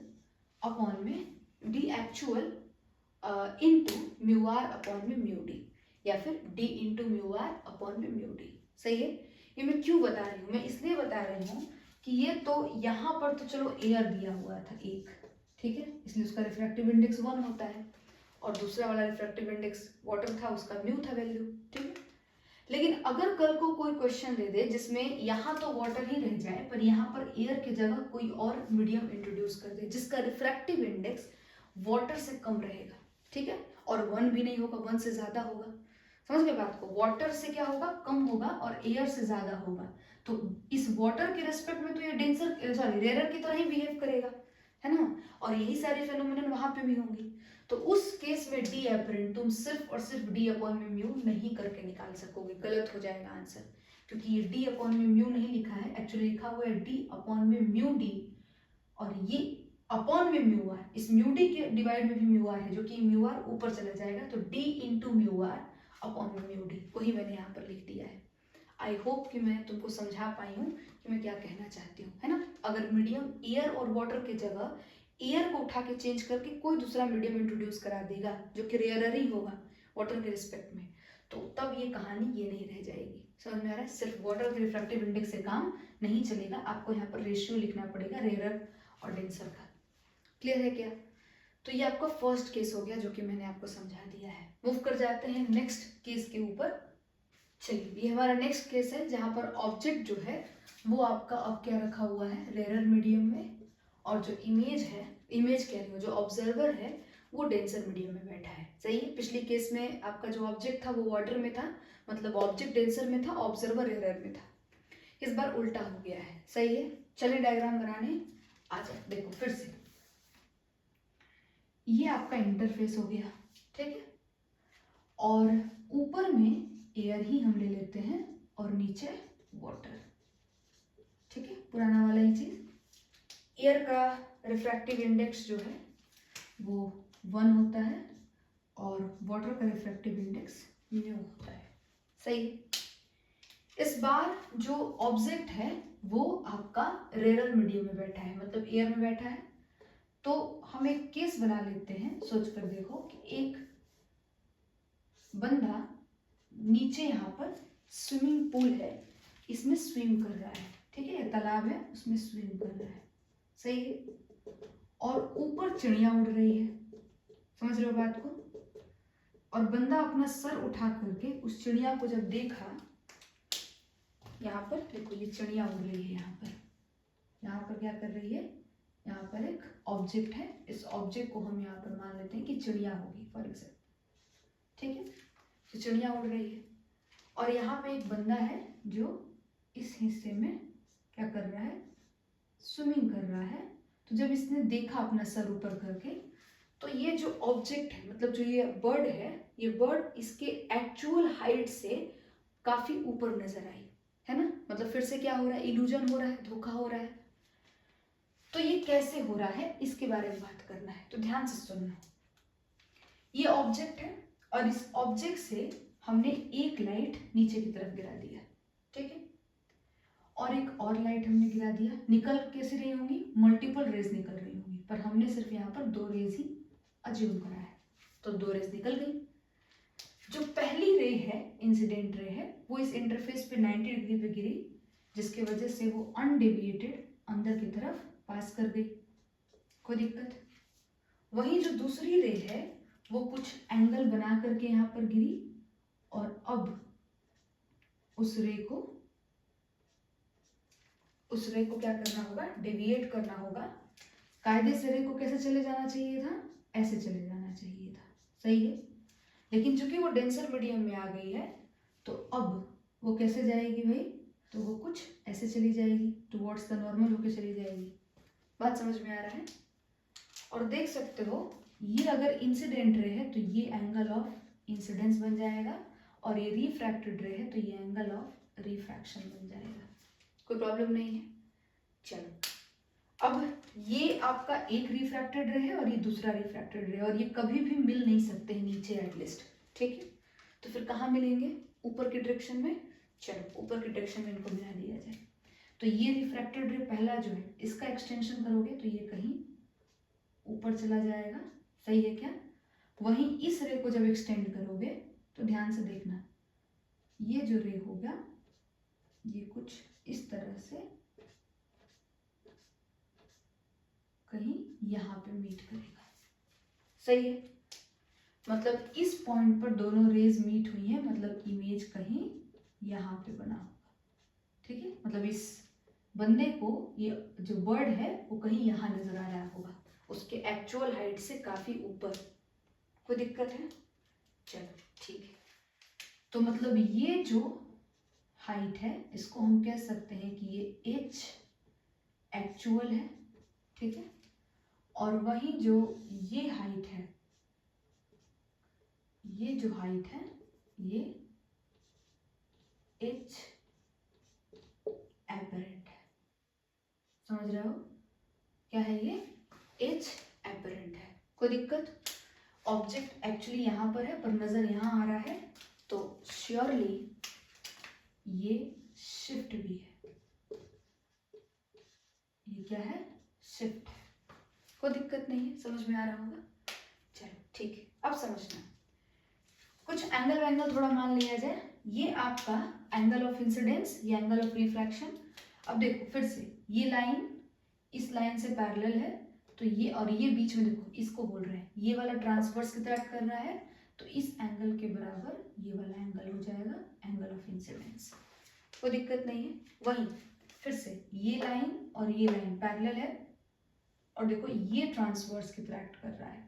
अपॉन में D actual into mu R upon में म्यू डी, या फिर D into mu R upon में म्यू डी। सही है, ये मैं क्यों बता रही हूँ? मैं इसलिए बता रही हूँ कि ये तो यहाँ पर तो चलो एयर दिया हुआ था एक, ठीक है, इसलिए उसका रिफ्रैक्टिव इंडेक्स 1 होता है, और दूसरा वाला रिफ्रैक्टिव इंडेक्स वाटर था उसका म्यू था वैल्यू। ठीक है, लेकिन अगर कल को कोई क्वेश्चन दे दे जिसमें यहाँ तो वाटर ही रह जाए पर यहाँ पर एयर की जगह कोई और मीडियम इंट्रोड्यूस कर दे जिसका रिफ्रैक्टिव इंडेक्स वाटर से कम रहेगा, ठीक है, और 1 भी नहीं होगा, 1 से ज्यादा होगा। समझ गए बात को? वाटर से क्या होगा? कम होगा, और एयर से ज्यादा होगा। तो इस वाटर के रेस्पेक्ट में तो ये डेंसर सॉरी रेयर की तरह ही बिहेव करेगा, है ना, और यही सारी फेनोमेनन वहां पे भी होंगी। तो उस केस में डी एपरेंट तुम सिर्फ और सिर्फ डी अपॉन में म्यू नहीं करके निकाल सकोगे, गलत हो जाएगा आंसर, क्योंकि ये डी अपॉन में म्यू नहीं लिखा है, एक्चुअली लिखा हुआ है डी अपॉन में म्यू डी, और ये अपॉन में म्यू आर, इस म्यू डी के डिवाइड में भी म्यू आर है, जो कि म्यू आर ऊपर चला जाएगा, तो D into mu R upon में म्यू डी, वही मैंने यहाँ पर लिख दिया है। आई होप कि मैं तुमको समझा पाई हूँ कि मैं क्या कहना चाहती हूँ, है ना। अगर मीडियम एयर और वाटर की जगह एयर को उठा के चेंज करके कोई दूसरा मीडियम इंट्रोड्यूस करा देगा जो कि रेयर ही होगा वाटर के रिस्पेक्ट में, तो तब ये कहानी ये नहीं रह जाएगी। समझ में आ रहा है? सिर्फ वाटर के रिफ्रैक्टिव इंडेक्स से काम नहीं चलेगा, आपको यहाँ पर रेशियो लिखना पड़ेगा रेयर और डेंसर का। क्लियर है क्या? तो ये आपका फर्स्ट केस हो गया जो कि मैंने आपको समझा दिया है। मूव कर जाते हैं नेक्स्ट केस के ऊपर। चलिए, ये हमारा नेक्स्ट केस है जहाँ पर ऑब्जेक्ट जो है वो आपका अब क्या रखा हुआ है, रेरर मीडियम में, और जो इमेज है, इमेज कह रही हूँ, जो ऑब्जर्वर है वो डेंसर मीडियम में बैठा है। सही है। पिछले केस में आपका जो ऑब्जेक्ट था वो वाटर में था, मतलब ऑब्जेक्ट डेंसर में था, ऑब्जर्वर रेरर में था। इस बार उल्टा हो गया है। सही है। चलिए डायग्राम बनाने आ जाए। देखो फिर से, ये आपका इंटरफेस हो गया, ठीक है, और ऊपर में एयर ही हम ले लेते हैं और नीचे वाटर, ठीक है, पुराना वाला ही चीज। एयर का रिफ्रैक्टिव इंडेक्स जो है वो 1 होता है और वाटर का रिफ्रैक्टिव इंडेक्स म्यू होता है। सही। इस बार जो ऑब्जेक्ट है वो आपका रेरर मीडियम में बैठा है, मतलब एयर में बैठा है। तो हम एक केस बना लेते हैं, सोच कर देखो कि एक बंदा नीचे यहाँ पर स्विमिंग पूल है, इसमें स्विम कर रहा है, ठीक है, तालाब है उसमें स्विम कर रहा है। सही है। और ऊपर चिड़िया उड़ रही है, समझ रहे हो बात को। और बंदा अपना सर उठा करके उस चिड़िया को जब देखा, यहाँ पर देखो ये चिड़िया उड़ रही है, यहाँ पर क्या कर रही है, यहाँ पर एक ऑब्जेक्ट है, इस ऑब्जेक्ट को हम यहाँ पर मान लेते हैं कि चिड़िया होगी फॉर एग्जाम्पल, ठीक है। तो चिड़िया उड़ रही है और यहाँ पे एक बंदा है जो इस हिस्से में क्या कर रहा है, स्विमिंग कर रहा है। तो जब इसने देखा अपना सर ऊपर करके, तो ये जो ऑब्जेक्ट है, मतलब जो ये बर्ड है, ये बर्ड इसके एक्चुअल हाइट से काफी ऊपर नजर आई, है ना। मतलब फिर से क्या हो रहा है, इल्यूजन हो रहा है, धोखा हो रहा है। तो ये कैसे हो रहा है इसके बारे में बात करना है, तो ध्यान से सुनना। ये ऑब्जेक्ट है और इस ऑब्जेक्ट से हमने एक लाइट नीचे की तरफ गिरा दिया, ठीक है, और एक और लाइट हमने गिरा दिया। निकल कैसे रही होंगी, मल्टीपल रेज निकल रही होंगी, पर हमने सिर्फ यहाँ पर 2 रेज ही अज्यूम करा है, तो 2 रेज निकल गई। जो पहली रे है, इंसिडेंट रे है, वो इस इंटरफेस पे 90 डिग्री पे गिरी, जिसकी वजह से वो अनडेविएटेड अंदर की तरफ पास कर गई, कोई दिक्कत। वहीं जो दूसरी रे है वो कुछ एंगल बना करके यहाँ पर गिरी और अब उस रे को क्या करना होगा, डेविएट करना होगा। कायदे से रे को कैसे चले जाना चाहिए था, ऐसे चले जाना चाहिए था। सही है। लेकिन चूंकि वो डेंसर मीडियम में आ गई है, तो अब वो कैसे जाएगी भाई, तो वो कुछ ऐसे चली जाएगी, टुवर्ड्स द नॉर्मल होके चली जाएगी। बात समझ में आ रहा है। और देख सकते हो, ये अगर इंसिडेंट रे है तो ये एंगल ऑफ इंसिडेंस बन जाएगा, और ये रिफ्रैक्टेड रे है तो ये एंगल ऑफ रिफ्रैक्शन बन जाएगा। कोई प्रॉब्लम नहीं है। चलो, अब ये आपका एक रिफ्रैक्टेड रे है और ये दूसरा रिफ्रैक्टेड रे है, और ये कभी भी मिल नहीं सकते हैं नीचे एटलीस्ट, ठीक है। तो फिर कहाँ मिलेंगे, ऊपर की डायरेक्शन में। चलो, ऊपर की डायरेक्शन में इनको मिला दिया जाए। तो ये रिफ्रैक्टेड रे पहला जो है, इसका एक्सटेंशन करोगे तो ये कहीं ऊपर चला जाएगा। सही है क्या। वहीं इस रे को जब एक्सटेंड करोगे तो ध्यान से देखना, ये जो रे होगा ये कुछ इस तरह से कहीं यहाँ पे मीट करेगा। सही है। मतलब इस पॉइंट पर दोनों रेज मीट हुई है, मतलब इमेज कहीं यहाँ पे बना होगा, ठीक है। मतलब इस बंदे को, ये जो बर्ड है वो कहीं यहाँ नजर आ रहा होगा, उसके एक्चुअल हाइट से काफी ऊपर। कोई दिक्कत है। चलो ठीक है। तो मतलब ये जो हाइट है इसको हम कह सकते हैं कि ये h एक्चुअल है, ठीक है। और वही जो ये हाइट है, ये जो हाइट है ये h एपरेंट है। समझ रहे हो क्या है ये, h एपरेंट है। कोई दिक्कत। ऑब्जेक्ट एक्चुअली यहाँ पर है पर नजर यहाँ आ रहा है, तो श्योरली ये शिफ्ट भी है। ये क्या है, शिफ्ट है। कोई दिक्कत नहीं है, समझ में आ रहा होगा। चलो ठीक है। अब समझना, कुछ एंगल वैंगल थोड़ा मान लिया जाए। ये आपका एंगल ऑफ इंसिडेंस, ये एंगल ऑफ रिफ्रैक्शन। अब देखो फिर से, ये लाइन इस लाइन से पैरेलल है, तो ये और ये बीच में देखो इसको बोल रहे हैं, ये वाला ट्रांसवर्स कितना ऐड कर रहा है, तो इस एंगल के बराबर ये वाला एंगल हो जाएगा एंगल ऑफ इंसिडेंस। कोई दिक्कत नहीं है। वहीं फिर से ये लाइन और ये लाइन पैरेलल है और देखो ये ट्रांसवर्स कितना ऐड कर रहा है,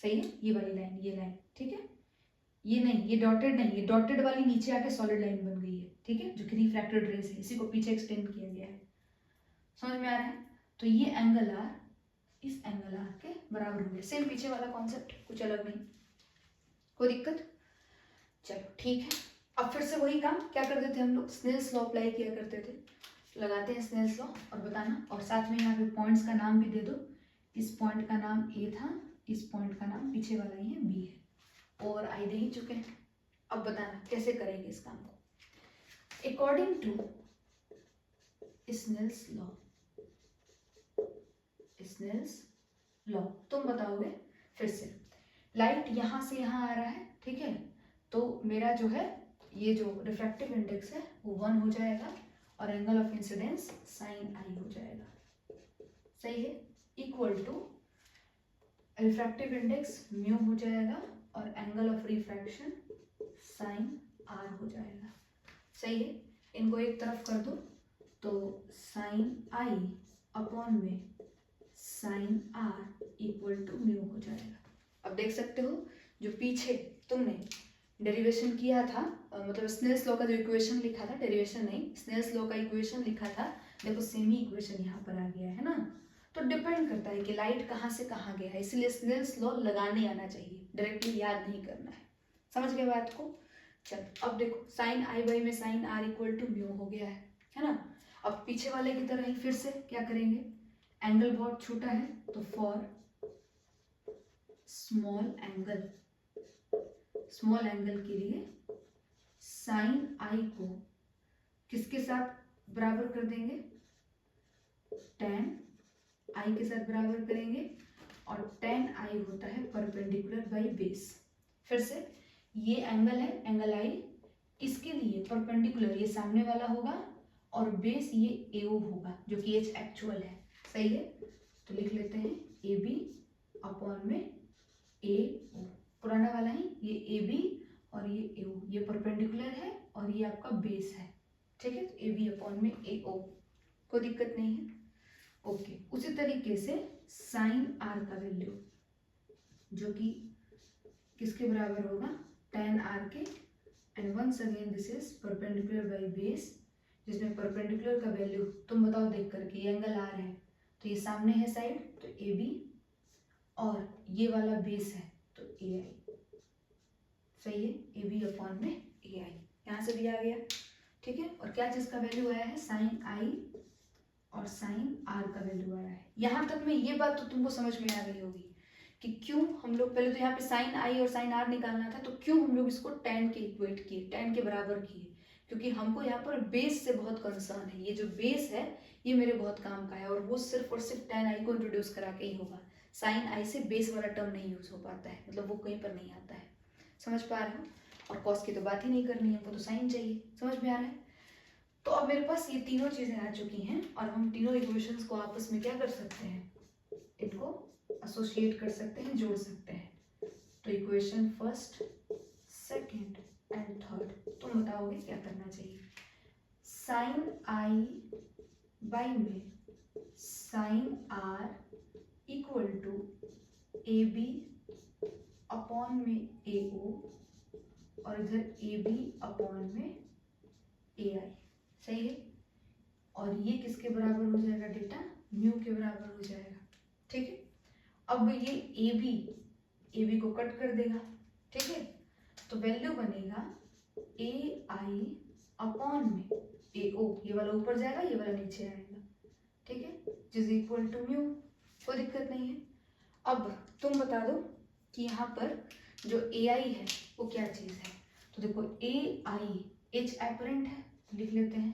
सही है, ये वाली लाइन, ये लाइन, ठीक है। ये नहीं, ये डॉटेड नहीं, ये डॉटेड वाली नीचे आके सॉलिड लाइन बन गई है, ठीक है, जो कि रिफ्रैक्टेड रेस है, इसी को पीछे एक्सटेंड किया गया है। समझ में आ रहा है। तो ये एंगल आर इस एंगल आर के बराबर हो गया। सेम पीछे वाला कॉन्सेप्ट, कुछ अलग नहीं, कोई दिक्कत। चलो ठीक है। अब फिर से वही काम क्या करते थे हम लोग, स्नेल्स लॉ अप्लाई किया करते थे। लगाते हैं स्नेल्स लॉ और बताना, और साथ में यहाँ पे पॉइंट्स का नाम भी दे दो। इस पॉइंट का नाम ए था, इस पॉइंट का नाम पीछे वाला ही है बी है, और आई दे ही चुके हैं। अब बताना कैसे करेंगे इस काम को। According to Snell's law, Snell's law तुम बताओगे। फिर से लाइट यहाँ से यहाँ आ रहा है, ठीक है, तो मेरा जो है ये जो रिफ्रैक्टिव इंडेक्स है वो 1 हो जाएगा और angle of incidence sine I हो जाएगा, सही है, equal to refractive index mu हो जाएगा और angle of refraction sine R हो जाएगा, सही है। इनको एक तरफ कर दो तो साइन आई अपॉन में sine are equal to mu हो जाएगा। अब देख सकते हो जो पीछे तुमने डेरिवेशन किया था, मतलब स्नेल्स लॉ का जो इक्वेशन लिखा था, डेरिवेशन नहीं, स्नेल्स लॉ का इक्वेशन लिखा था, देखो सेम ही इक्वेशन यहाँ पर आ गया है ना। तो डिपेंड करता है कि लाइट कहाँ से कहाँ गया है, इसलिए स्नेल्स लॉ लगाने आना चाहिए, डायरेक्टली याद नहीं करना है। समझ गए बात को। चलो अब देखो साइन आई बाई में sine are equal to mu हो गया है ना। अब पीछे वाले की तरह ही फिर से क्या करेंगे, एंगल बहुत छोटा है तो फॉर स्मॉल एंगल के लिए साइन आई को किसके साथ बराबर कर देंगे, tan आई के साथ बराबर करेंगे, और tan आई होता है परपेंडिकुलर बाई बेस। फिर से ये एंगल है, एंगल आई, इसके लिए परपेंडिकुलर ये सामने वाला होगा और बेस ये AO होगा जो कि एच एक्चुअल है, सही है। तो लिख लेते हैं AB अपॉन में AO, पुराना वाला ही, ये AB और ये AO, ये परपेंडिकुलर है और ये आपका बेस है, ठीक है। तो AB अपॉन में AO, कोई दिक्कत नहीं है, ओके। उसी तरीके से साइन आर का वैल्यू जो कि किसके बराबर होगा, tan आर के, and once again this is perpendicular by base, जिसमें परपेंडिकुलर का वैल्यू तुम बताओ देख करके, ये एंगल आर है तो ये सामने है साइड तो AB, और ये वाला बेस है तो AI, सही है, AB अपॉन में AI, यहाँ से भी आ गया, ठीक है। और क्या चीज का वैल्यू आया है, साइन आई और साइन आर का वैल्यू आया है। यहाँ तक में ये बात तो तुमको समझ में आ गई होगी कि क्यों हम लोग पहले तो यहाँ पे साइन आई और साइन आर निकालना था, तो क्यों हम लोग इसको tan के इक्वेट किए, tan के बराबर किए, क्योंकि हमको यहाँ पर बेस से बहुत कंसर्न है। ये जो बेस है ये मेरे बहुत काम का है, और वो सिर्फ और सिर्फ tan आई को इंट्रोड्यूस करा के ही होगा। साइन आई से बेस वाला टर्म नहीं यूज हो पाता है, मतलब वो कहीं पर नहीं आता है, समझ पा रहे हो। और कॉस की तो बात ही नहीं करनी है, हमको तो साइन चाहिए, समझ में आ रहा है। तो अब मेरे पास ये तीनों चीजें आ चुकी हैं और हम तीनों इक्वेशंस को आपस में क्या कर सकते हैं, इनको एसोसिएट कर सकते हैं, जोड़ सकते हैं। तो equation first, second and third तुम बताओगे क्या करना चाहिए। साइन आई बाई में sine are equal to AB upon में AO और इधर AB अपॉन में AI, सही है। और ये किसके बराबर हो जाएगा डेटा, म्यू के बराबर हो जाएगा, ठीक है। अब ये AB को कट कर देगा, ठीक है, तो वैल्यू बनेगा AI अपॉन में AO, ये वाला ऊपर जाएगा ये वाला नीचे आएगा, ठीक है, जिस इक्वल टू म्यू, कोई दिक्कत नहीं है। अब तुम बता दो कि यहाँ पर जो AI है वो क्या चीज़ है। तो देखो AI H एपरेंट है, तो लिख लेते हैं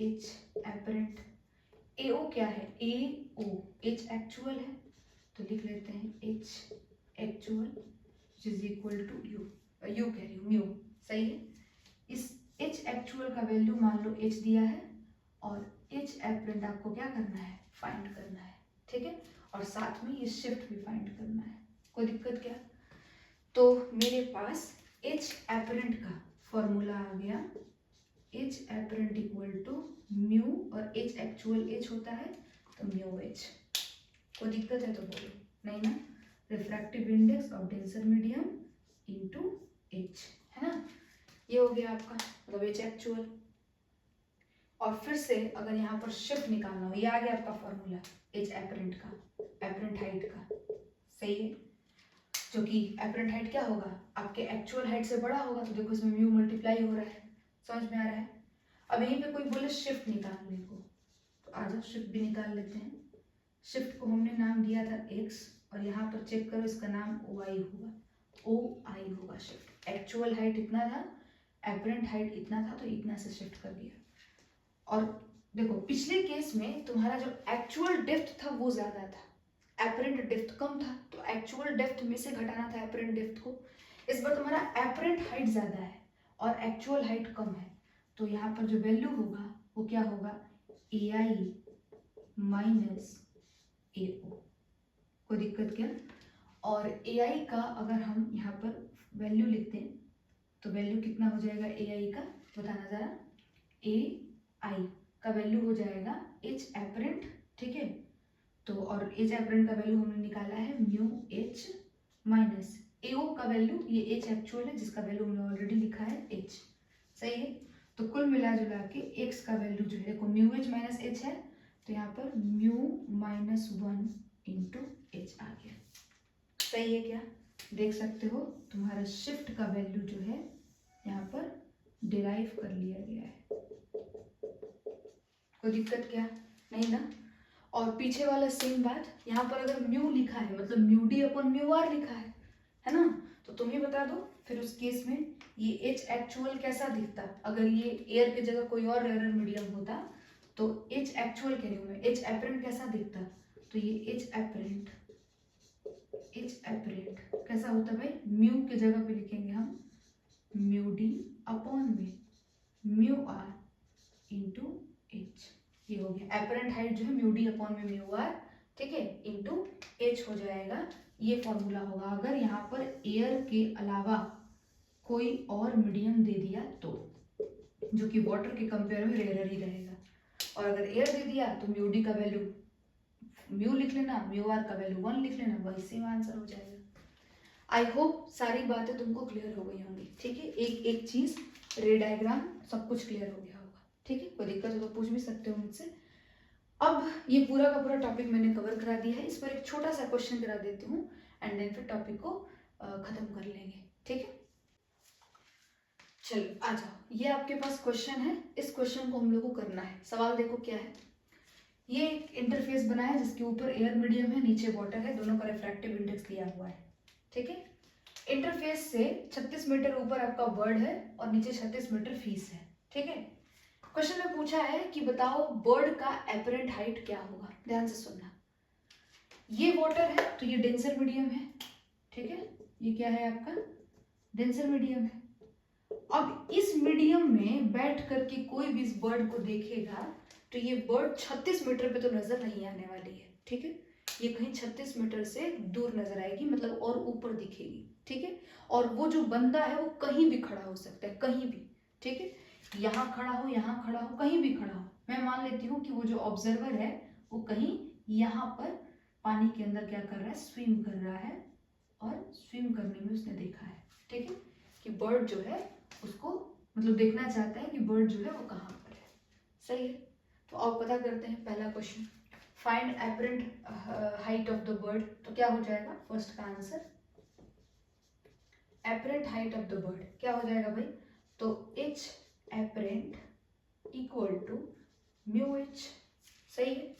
H एपरेंट। AO क्या है, AO H एक्चुअल है, तो लिख लेते हैं H actual is equal to you कह रही हूँ म्यू, सही है। इस H एक्चुअल का वैल्यू मान लो H दिया है और H एपरेंट आपको क्या करना है, फाइंड करना है, ठीक है, और साथ में ये शिफ्ट भी फाइंड करना है। कोई दिक्कत क्या? तो मेरे पास H एपरेंट का फॉर्मूला आ गया, H apparent equal to mu, और H एक्चुअल H होता है तो म्यू H। कोई दिक्कत है तो बोलो, नहीं ना? Refractive index of denser medium into H, है ना? ये हो गया आपका मतलब H एक्चुअल। और फिर से अगर यहाँ पर शिफ्ट निकालना हो, ये आ गया आपका फॉर्मूला H एपरेंट का, एपरेंट हाइट का, सही है, जो कि एपरेंट हाइट क्या होगा, आपके एक्चुअल हाइट से बड़ा होगा, तो देखो इसमें म्यू मल्टीप्लाई हो रहा है, समझ में आ रहा है? अब यहीं पे कोई बोले शिफ्ट निकालने को, तो आ जाओ शिफ्ट भी निकाल लेते हैं। शिफ्ट को हमने नाम दिया था x, और यहाँ पर चेक करो इसका नाम y होगा, OI होगा शिफ्ट। एक्चुअल हाइट इतना था, एपरेंट हाइट इतना था, तो इतना से शिफ्ट कर दिया। और देखो पिछले केस में तुम्हारा जो एक्चुअल डेप्थ था वो ज्यादा था, एपरेंट डेप्थ कम था, तो एक्चुअल डेप्थ में से घटाना था एपरेंट डेप्थ को। इस बार तुम्हारा एपरेंट हाइट ज्यादा है और एक्चुअल हाइट कम है, तो यहाँ पर जो वैल्यू होगा वो क्या होगा, AI माइनस AO। कोई दिक्कत क्या? और AI का अगर हम यहाँ पर वैल्यू लिखते हैं तो वैल्यू कितना हो जाएगा AI का, बताना जरा। AI का वैल्यू हो जाएगा H एपरेंट, ठीक है, तो और H एपरेंट का वैल्यू हमने निकाला है म्यू H माइनस AO का वैल्यू, ये H एक्चुअल है जिसका वैल्यू हमने ऑलरेडी लिखा है H, सही है। तो कुल मिला जुला के x का वैल्यू जो है, देखो म्यू H माइनस H है, तो यहाँ पर म्यू माइनस 1 इंटू H आ गया, सही है क्या? देख सकते हो तुम्हारा शिफ्ट का वैल्यू जो है यहाँ पर डिराइव कर लिया गया है। कोई दिक्कत क्या? नहीं ना? और पीछे वाला सेम बात, यहाँ पर अगर म्यू लिखा है मतलब mu D upon mu R लिखा है ना, तो तुम ही बता दो फिर उस केस में ये H एक्चुअल कैसा दिखता। अगर ये एयर की जगह कोई और रेयर मीडियम होता तो H एक्चुअल के लिए में H एपरेंट कैसा दिखता, तो ये H एपरेंट कैसा होता भाई, म्यू के जगह पे लिखेंगे हम म्यू डी अपॉन में म्यू आर इंटू H। ये हो गया एपरेंट हाइट जो है म्यू डी अपॉन में म्यू आर, ठीक है, इंटू H हो जाएगा। ये फॉर्मूला होगा अगर यहाँ पर एयर के अलावा कोई और मीडियम दे दिया तो, जो कि वाटर के कंपेयर में रेयर ही रहेगा। और अगर एयर दे दिया तो म्यू डी का वैल्यू म्यू लिख लेना, म्यू आर का वैल्यू 1 लिख लेना, वही सेम आंसर हो जाएगा। आई होप सारी बातें तुमको क्लियर हो गई होंगी, ठीक है, एक एक चीज रे डायग्राम सब कुछ क्लियर हो गया होगा, ठीक है। कोई दिक्कत हो तो पूछ भी सकते हो मुझसे। अब ये पूरा का पूरा टॉपिक मैंने कवर करा दिया है, इस पर एक छोटा सा क्वेश्चन करा देती हूँ एंड देन फिर टॉपिक को खत्म कर लेंगे, ठीक है। चलो आ जाओ, ये आपके पास क्वेश्चन है, इस क्वेश्चन को हम लोग को करना है। सवाल देखो क्या है, ये एक इंटरफेस बना है जिसके ऊपर एयर मीडियम है, नीचे वाटर है, दोनों का रिफ्रैक्टिव इंडेक्स दिया हुआ है, ठीक है। इंटरफेस से 36 मीटर ऊपर आपका बर्ड है और नीचे 36 मीटर फीस है, ठीक है। क्वेश्चन में पूछा है कि बताओ बर्ड का एपरेंट हाइट क्या होगा। ध्यान से सुनना, ये वाटर है तो ये डेंसर मीडियम है, ठीक है, ये क्या है आपका डेंसर मीडियम है। अब इस मीडियम में बैठ करके कोई भी इस बर्ड को देखेगा तो ये बर्ड 36 मीटर पे तो नजर नहीं आने वाली है, ठीक है, ये कहीं 36 मीटर से दूर नजर आएगी, मतलब और ऊपर दिखेगी, ठीक है। और वो जो बंदा है वो कहीं भी खड़ा हो सकता है, कहीं भी, ठीक है, यहाँ खड़ा हो, यहाँ खड़ा हो, कहीं भी खड़ा हो। मैं मान लेती हूँ कि वो जो ऑब्जर्वर है वो कहीं यहाँ पर पानी के अंदर क्या कर रहा है, स्विम कर रहा है, और स्विम करने में उसने देखा है, ठीक है, कि बर्ड जो है उसको मतलब देखना चाहता है कि बर्ड जो है वो कहाँ पर है, सही है। तो आप पता करते हैं पहला question, find apparent height of the bird, तो क्या हो जाएगा फर्स्ट का answer, apparent height of the bird क्या हो जाएगा भाई, तो H apparent equal to mu H, सही है।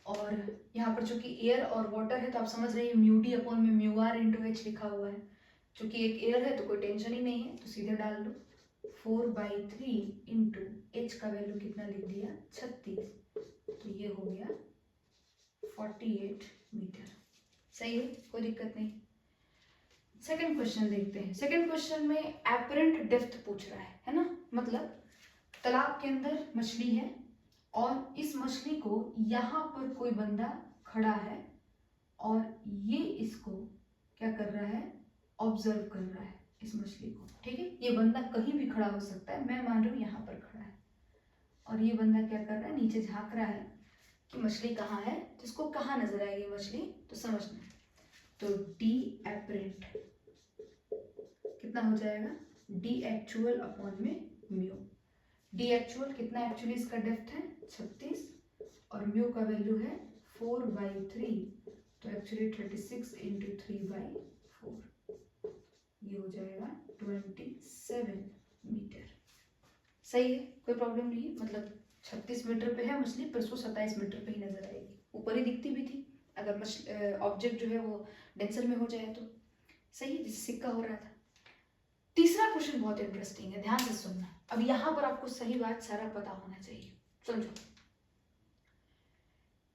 और यहाँ पर चूंकि एयर और वाटर है तो आप समझ रहे हैं म्यू डी अपॉन में म्यू आर इंटू H लिखा हुआ है, चूंकि एक एयर है तो कोई टेंशन ही नहीं है, तो सीधे डाल दो 4/3 इंटू H का वैल्यू कितना लिख दिया 36, तो ये हो गया 48 मीटर, सही है, कोई दिक्कत नहीं। सेकंड क्वेश्चन देखते हैं। सेकंड क्वेश्चन में एपरेंट डेप्थ पूछ रहा है ना, मतलब तालाब के अंदर मछली है और इस मछली को यहाँ पर कोई बंदा खड़ा है और ये इसको क्या कर रहा है, ऑब्जर्व कर रहा है इस मछली को। ठीक है, ये बंदा कहीं भी खड़ा हो सकता है, मैं मान रही हूँ यहाँ पर खड़ा है और ये बंदा क्या कर रहा है, नीचे झांक रहा है कि मछली कहाँ है, तो इसको कहाँ नजर आएगी मछली, तो समझना। तो डी एपरेंट कितना हो जाएगा, डी एक्चुअल अपॉन में म्यू। डी एक्चुअल कितना, एक्चुअली इसका डेप्थ है 36 और म्यू का वैल्यू है 4/3, तो एक्चुअली 36 इंटू 3/4, ये हो जाएगा 27 मीटर। सही है, कोई प्रॉब्लम नहीं है, मतलब 36 मीटर पे है मछली पर उसको 27 मीटर पे ही नजर आएगी, ऊपर ही दिखती भी थी अगर मछली ऑब्जेक्ट जो है वो डेंसर में हो जाए तो। सही है, जिससे सिक्का हो रहा था। तीसरा क्वेश्चन बहुत इंटरेस्टिंग है, ध्यान से सुनना। अब यहाँ पर आपको सही बात सारा पता होना चाहिए, समझो।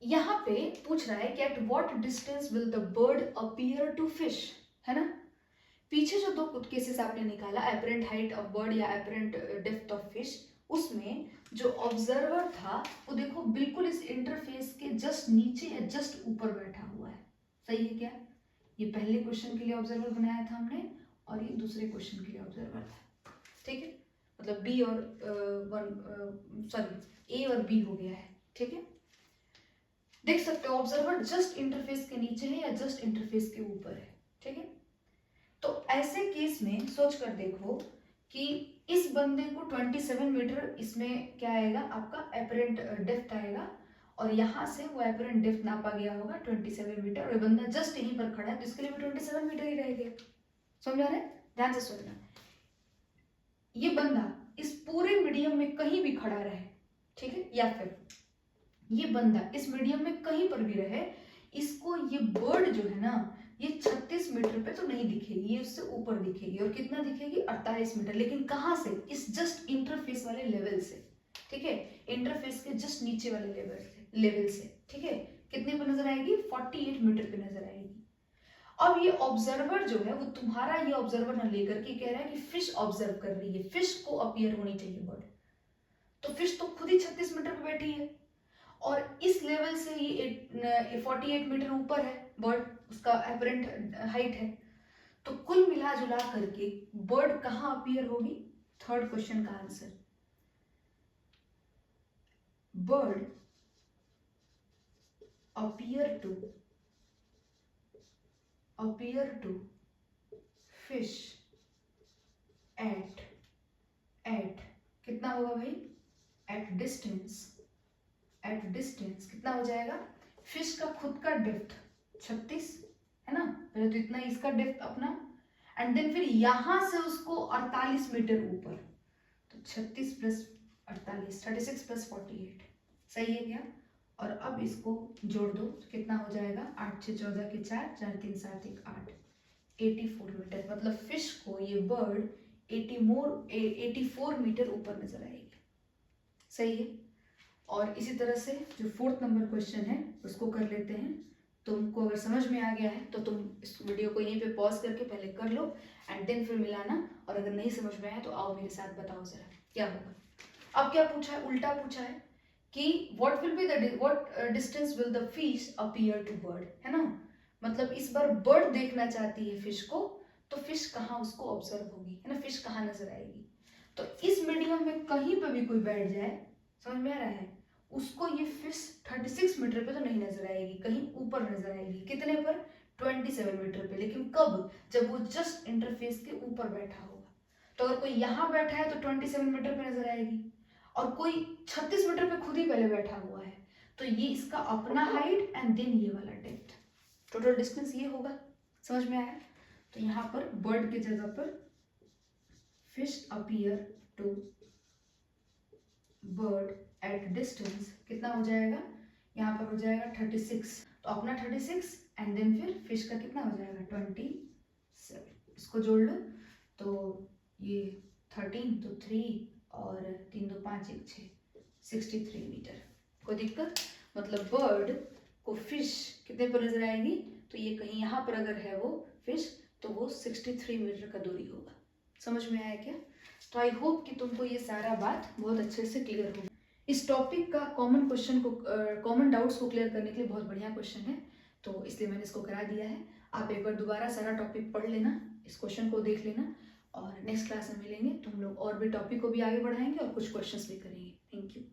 यहाँ पे पूछ रहा है कि at what distance will the bird appear to fish, है ना। पीछे जो दो केसेस आपने निकाला, एपरेंट हाइट ऑफ बर्ड या एपरेंट डेप्थ ऑफ फिश, उसमें जो ऑब्जर्वर था वो देखो बिल्कुल इस इंटरफेस के जस्ट नीचे या जस्ट ऊपर बैठा हुआ है। सही है क्या, ये पहले क्वेश्चन के लिए ऑब्जर्वर बनाया था हमने और ये दूसरे क्वेश्चन के लिए ऑब्जर्वर था। ठीक है, मतलब बी और ए और बी हो गया है। ठीक है, देख सकते हो ऑब्जर्वर जस्ट इंटरफेस के नीचे है या जस्ट इंटरफेस के ऊपर है। ठीक है, तो ऐसे केस में सोच कर देखो कि इस बंदे को 27 मीटर इसमें क्या आएगा, आपका एपरेंट डेप्थ आएगा और यहाँ से वो एपरेंट डेप्थ नापा गया होगा 27 मीटर और ये बंदा जस्ट यहीं पर खड़ा है तो इसके लिए भी 27 मीटर ही रहेगा। समझ आ रहा है, ध्यान से सुनना। ये बंदा इस पूरे मीडियम में कहीं भी खड़ा रहे, ठीक है, या फिर ये बंदा इस मीडियम में कहीं पर भी रहे, इसको ये बर्ड जो है ना ये 36 मीटर पे तो नहीं दिखेगी, ये उससे ऊपर दिखेगी और कितना दिखेगी, 48 मीटर। लेकिन कहाँ से, इस जस्ट इंटरफेस वाले लेवल से। ठीक है, इंटरफेस के जस्ट नीचे वाले लेवल से। ठीक है, कितने पर नजर आएगी, 48 मीटर पे नजर आएगी। अब ये ऑब्जर्वर जो है वो तुम्हारा ये ऑब्जर्वर ना लेकर के कह रहा है कि फिश ऑब्जर्व कर रही है, फिश को अपीयर होनी चाहिए बर्ड, तो फिश तो खुद ही 36 मीटर पे बैठी है और इस लेवल से ये 48 मीटर ऊपर है बर्ड, उसका एपरेंट हाइट है। तो कुल मिला जुला करके बर्ड कहाँ अपीयर होगी, थर्ड क्वेश्चन का answer, bird appear to fish at कितना होगा भाई, एट डिस्टेंस कितना हो जाएगा, फिश का खुद का डेप्थ 36 है ना, पहले तो इतना इसका डेप्थ अपना, एंड देन फिर यहां से उसको 48 मीटर ऊपर, तो 36 प्लस 48, 36 प्लस 48, सही है क्या। और अब इसको जोड़ दो तो कितना हो जाएगा, 8 6 14 के 4 4 3 7 1 8, 84 मीटर। मतलब फिश को ये बर्ड 84 मीटर ऊपर नजर आएगी। सही है, और इसी तरह से जो फोर्थ नंबर क्वेश्चन है उसको कर लेते हैं। तुमको अगर समझ में आ गया है तो तुम इस वीडियो को यहीं पे पॉज करके पहले कर लो एंड देन फिर मिलाना, और अगर नहीं समझ में आया तो आओ मेरे साथ बताओ जरा क्या होगा। अब क्या पूछा है, उल्टा पूछा है कि what distance will the fish appear to bird, है ना। मतलब इस बार बर्ड देखना चाहती है फिश को, तो फिश कहाँ उसको ऑब्जर्व होगी, है ना, फिश कहाँ नजर आएगी। तो इस मीडियम में कहीं पर भी कोई बैठ जाए, समझ में आ रहा है, उसको ये फिश 36 मीटर पे तो नहीं नजर आएगी, कहीं ऊपर नजर आएगी। कितने पर, 27 मीटर पे। लेकिन कब, जब वो जस्ट इंटरफेस के ऊपर बैठा होगा। तो अगर कोई यहाँ बैठा है तो 27 मीटर पे नजर आएगी, और कोई 36 मीटर पे खुद ही पहले बैठा हुआ है तो ये इसका अपना हाइट एंड देन ये वाला डेप्थ, टोटल डिस्टेंस ये होगा। समझ में आया। तो यहाँ पर बर्ड की जगह पर fish appear to bird at distance कितना हो जाएगा, यहाँ पर हो जाएगा 36, तो अपना 36 एंड देन फिर फिश का कितना हो जाएगा 27, इसको जोड़ लो तो ये 13 तो 3 और 3 2 5 1 6, 63 मीटर। कोई दिक्कत, मतलब बर्ड को फिश कितने पर नजर आएगी, तो ये कहीं यहाँ पर अगर है वो फिश तो वो 63 मीटर का दूरी होगा। समझ में आया क्या। तो आई होप कि तुमको ये सारा बात बहुत अच्छे से क्लियर होगा। इस टॉपिक का कॉमन डाउट्स को क्लियर करने के लिए बहुत बढ़िया क्वेश्चन है, तो इसलिए मैंने इसको करा दिया है। आप एक बार दोबारा सारा टॉपिक पढ़ लेना, इस क्वेश्चन को देख लेना, और नेक्स्ट क्लास में मिलेंगे तो हम लोग और भी टॉपिक को भी आगे बढ़ाएंगे और कुछ क्वेश्चंस भी करेंगे। Thank you.